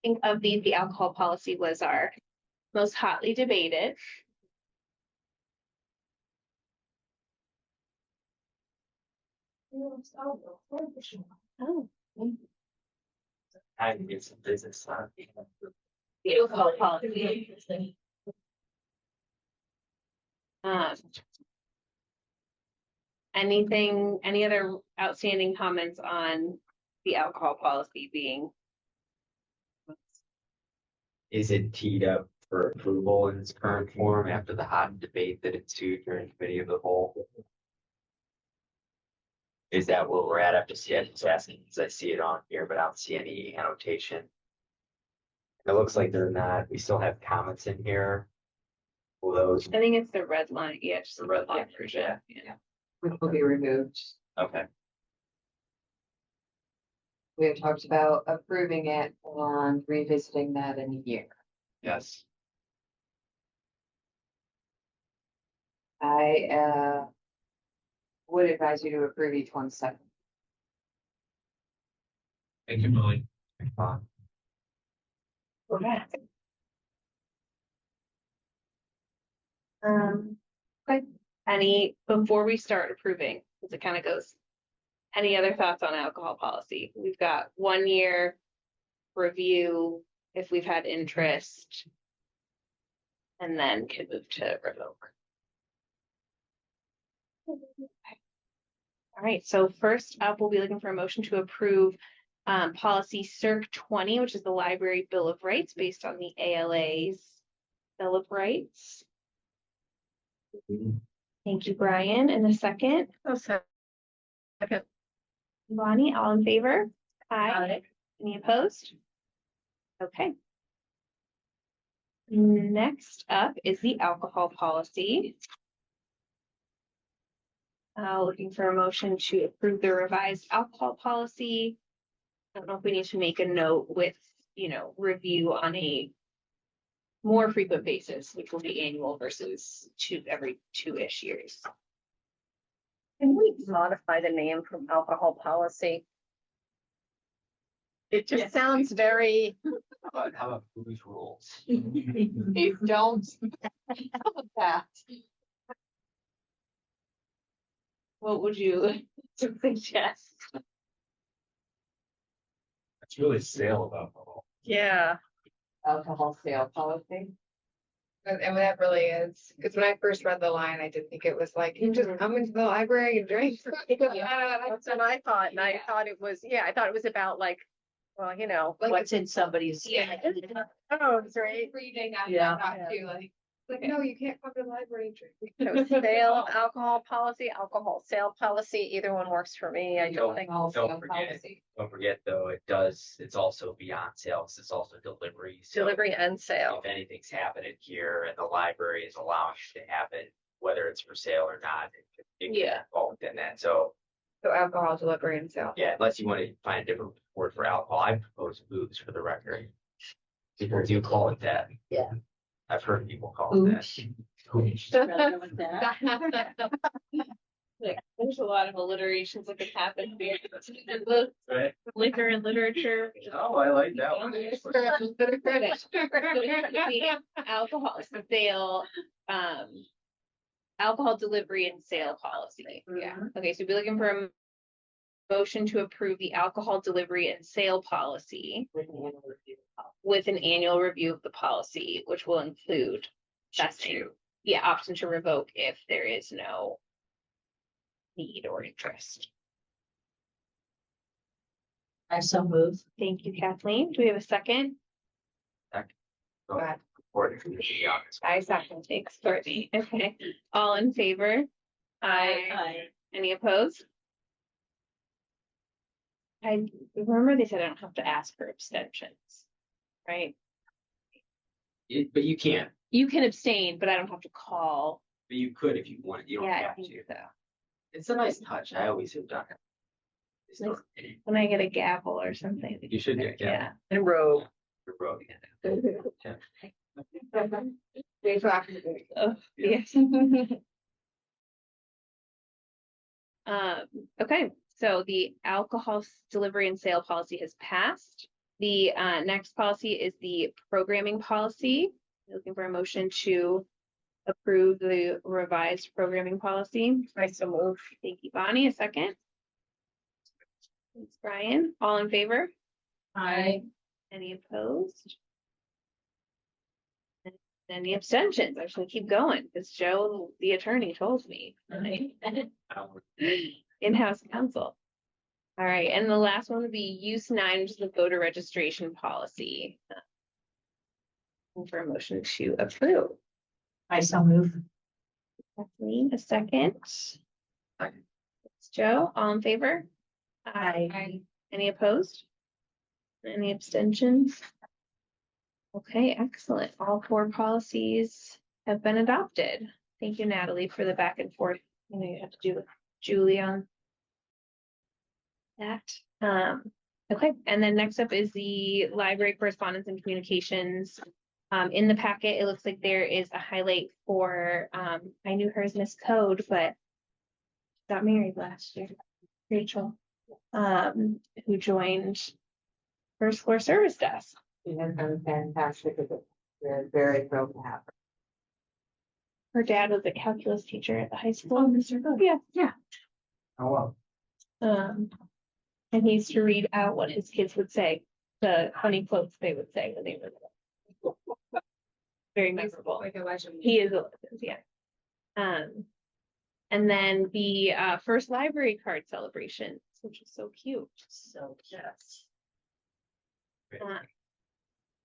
Think of these, the alcohol policy was our most hotly debated. Oh, I need some business. the alcohol policy. Um, any other outstanding comments on the alcohol policy being? Is it teed up for approval in its current form after the hot debate that ensued during committee of the whole? Is that where we're at? I'm just asking, because I see it on here, but I don't see any annotation. It looks like they're not, we still have comments in here. Will those, I think it's the red line, yeah, just the red line Yeah, version, yeah. Which will be removed. okay, We have talked about approving it and revisiting that in a year. yes. I would advise you to approve each one separate. Thank you, Molly. Okay, before we start approving, as it kind of goes, any other thoughts on alcohol policy? We've got 1 year review if we've had interest. And then can move to revoke. Okay. All right, so first up, we'll be looking for a motion to approve policy Circ 20, which is the library bill of rights based on the ALA's bill of rights. Thank you, Brian. And a second, Okay. Bonnie, all in favor? Aye. Any opposed? Okay. Next up is the alcohol policy. Looking for a motion to approve the revised alcohol policy. I don't know if we need to make a note with, review on a more frequent basis, which will be annual versus every 2-ish years. Can we modify the name from alcohol policy? It just sounds very, How about booze rules? Please don't. That. What would you suggest? It's really sale of alcohol. yeah. Alcohol sale policy. And that really is, because when I first read the line, I did think it was like, you just come into the library and drink. That's what I thought, and I thought it was, I thought it was about like, well, What's in somebody's. Yeah. oh, it's right. Reading that, Yeah. I thought too, like, no, you can't come to the library and drink. So sale alcohol policy, alcohol sale policy, either one works for me. I don't think. Alcohol Don't sale forget. policy. Don't forget, though, it's also beyond sales, it's also delivery. So Delivery and sale. if anything's happening here and the library is allowing it to happen, whether it's for sale or not, it can Yeah. get involved in that. So, So alcohol delivery and sale. yeah, unless you want to find a different word for alcohol, I propose booze for the record. People do call it that. Yeah. I've heard people call it that. Hooch. Rather with that. Like, there's a lot of alliterations that could happen here. In the Right. liquor and literature. Oh, I like that one. The alcohol sale, alcohol delivery and sale policy. Yeah. Okay, so we'll be looking for a motion to approve the alcohol delivery and sale policy with an annual review of the policy, which will include testing. Yeah, option to revoke if there is no need or interest. I so move. Thank you, Kathleen. Do we have a second? Go ahead. According to the honest. I second. Thanks, Courtney. Okay, all in favor? Aye. Any opposed? I remember they said I don't have to ask for abstentions, right? But you can't, You can abstain, but I don't have to call. but you could if you wanted, you don't Yeah, I have think to. so. It's a nice touch, I always have done it. It's Nice. not- When I get a gavel or something. You should get, yeah. And row. You're broke. Wait till after the meeting. Oh, yes. Okay, so the alcohol delivery and sale policy has passed. The next policy is the programming policy. Looking for a motion to approve the revised programming policy. I so move. Thank you, Bonnie. A second. Thanks, Brian. All in favor? Aye. Any opposed? Any abstentions? I should keep going, because Joe, the attorney, told me. In-house counsel. All right, and the last one would be use 9, which is the voter registration policy. For a motion to approve. I so move. Kathleen, a second. It's Joe, all in favor? Aye. Any opposed? Any abstentions? Okay, excellent. All 4 policies have been adopted. Thank you, Natalie, for the back and forth. You know, you have to do with Julie on that. Okay, and then next up is the library correspondence and communications. In the packet, it looks like there is a highlight for, I knew her as Miss Code, but got married last year, Rachel, who joined First Floor Service Desk. She has been fantastic. We're very thrilled to have her. Her dad was a calculus teacher at the high school. Oh, Mr. Good. Yeah, yeah. Oh, wow. And he used to read out what his kids would say, the funny quotes they would say when they were little. Very memorable. Like a legend. He is a legend, yeah. And then the first library card celebration, which is so cute. So, yes.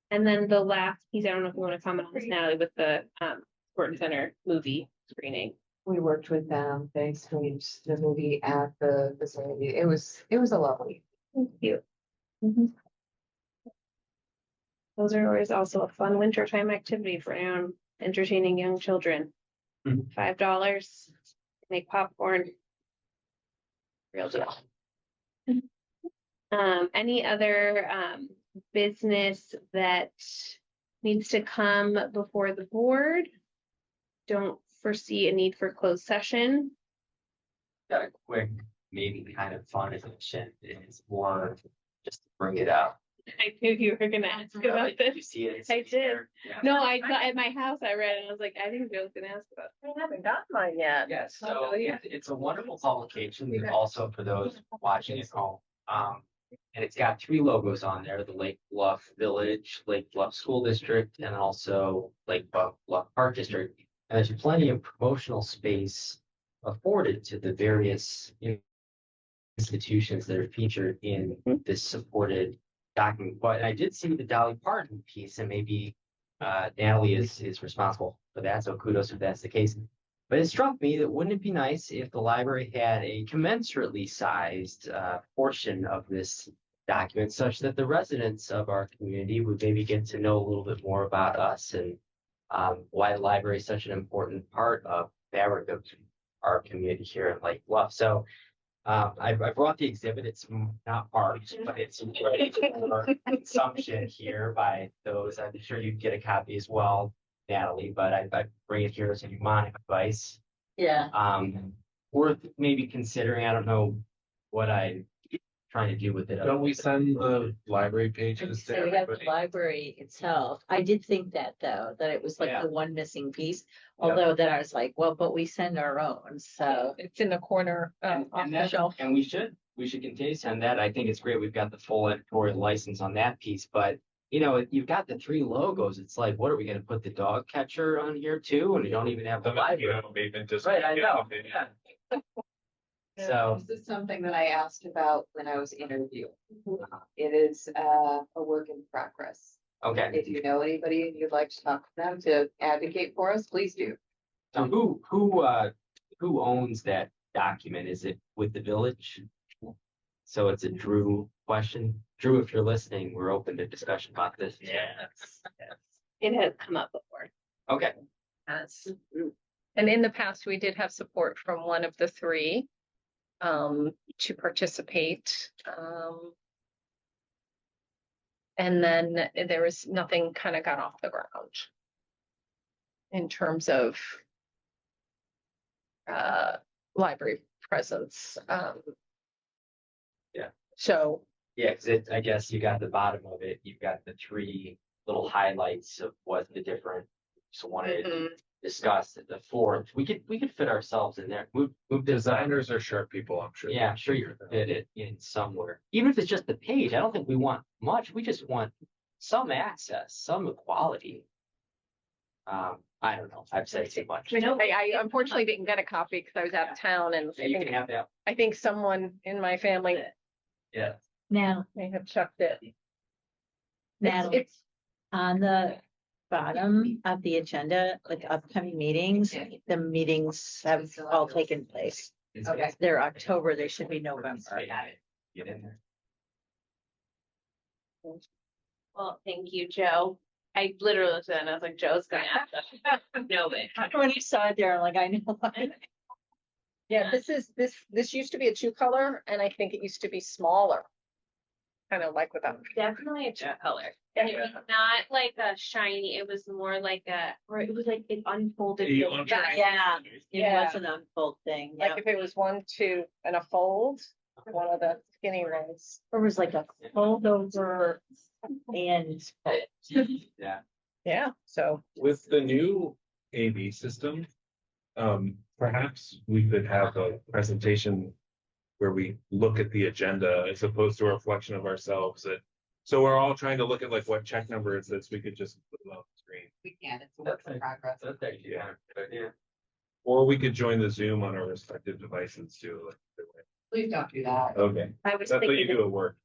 And then the last piece, I don't know if you want to comment on this, Natalie, with the Gordon Center movie screening. We worked with them. They screened the movie at the facility. It was a lovely. Cute. Mhm. Those are always also a fun wintertime activity for entertaining young children. Mhm. $5, make popcorn. Real deal. Any other business that needs to come before the board? Don't foresee a need for closed session. Got a quick, maybe kind of fun addition is more just to bring it up. I knew you were gonna ask about Did you this. see it? I did. Here? Yeah. No, I thought at my house I read it and I was like, I think Joe's gonna ask about it. I haven't gotten mine yet. Yeah, so it's a wonderful publication, and also for those watching at home. And it's got 3 logos on there, the Lake Bluff Village, Lake Bluff School District, and also Lake Bluff Park District. And there's plenty of promotional space afforded to the various institutions that are featured in this supported document. But I did see the Dolly Parton piece, and maybe Natalie is responsible for that, so kudos if that's the case. But it struck me that wouldn't it be nice if the library had a commensurately sized portion of this document, such that the residents of our community would maybe get to know a little bit more about us and why the library is such an important part of the fabric of our community here in Lake Bluff. So I brought the exhibit. It's not parked, but it's ready for consumption here by those. I'm sure you'd get a copy as well, Natalie, but I bring it here as a mnemonic device. Yeah. Worth maybe considering. I don't know what I'm trying to do with it. Don't we send the library pages to So we have the everybody? library itself. I did think that though, that it was like Yeah. the one missing piece. Yeah. Although then I was like, well, but we send our own, so. It's in the corner off And the that- shelf. And we should continue to send that. I think it's great. We've got the full editorial license on that piece, but you've got the 3 logos. It's like, what are we gonna put the dog catcher on here too? And you don't even have the library. Right, I know. Yeah. So, This is something that I asked about when I was interviewing. It is a work in progress. okay. If you know anybody and you'd like to talk to them to advocate for us, please do. So who owns that document? Is it with the village? So it's a Drew question. Drew, if you're listening, we're open to discussion about this. Yes. It has come up before. Okay. Yes. And in the past, we did have support from one of the 3 to participate. And then there was nothing kind of got off the ground in terms of library presence. Yeah. So Yeah, because I guess you got the bottom of it. You've got the 3 little highlights of what the different. So wanted to discuss the 4th. We could fit ourselves in there. Move Designers are sharp people, I'm sure. Yeah, I'm sure you could fit it in somewhere. Even if it's just the page, I don't think we want much. We just want some access, some equality. I don't know, I've said too much. I unfortunately didn't get a copy because I was out of town and So you can have that, I think someone in my family yeah. Now, may have chucked it. Natalie, it's on the bottom of the agenda, like upcoming meetings, the meetings have all taken place. It's- Okay. They're October, they should be November. Get in there. Well, thank you, Joe. I literally looked at it and I was like, Joe's gonna have to know it. When you saw it there, I'm like, I know. Yeah, this used to be a 2-color and I think it used to be smaller. Kind of like without. Definitely a Joe color. And it was not like a shiny, it was more like or it was like it unfolded. You really unfold- fast. Yeah, it Yeah. was an unfold thing, Like yeah. if it was 1, 2 and a fold, one of the skinny ones. It was like a fold over and. Yeah. Yeah, so. With the new AV system, perhaps we could have a presentation where we look at the agenda as opposed to a reflection of ourselves that, so we're all trying to look at like what check number is this, we could just put it on the screen. We can, it's a work in progress. That's actually, yeah. Or we could join the Zoom on our respective devices too. like, either way. Please don't do that. Okay, I was that's what you thinking, do at work.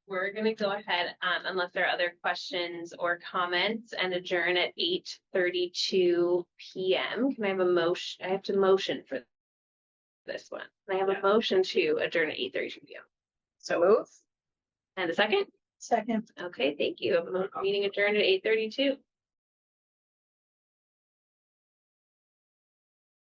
We're gonna go ahead, unless there are other questions or comments, and adjourn at 8:32 PM. Can I have a motion? I have to motion for this one. Can I have a motion to adjourn at 8:32 PM? So move. And a second? second, Okay, thank you. Meeting adjourned at 8:32.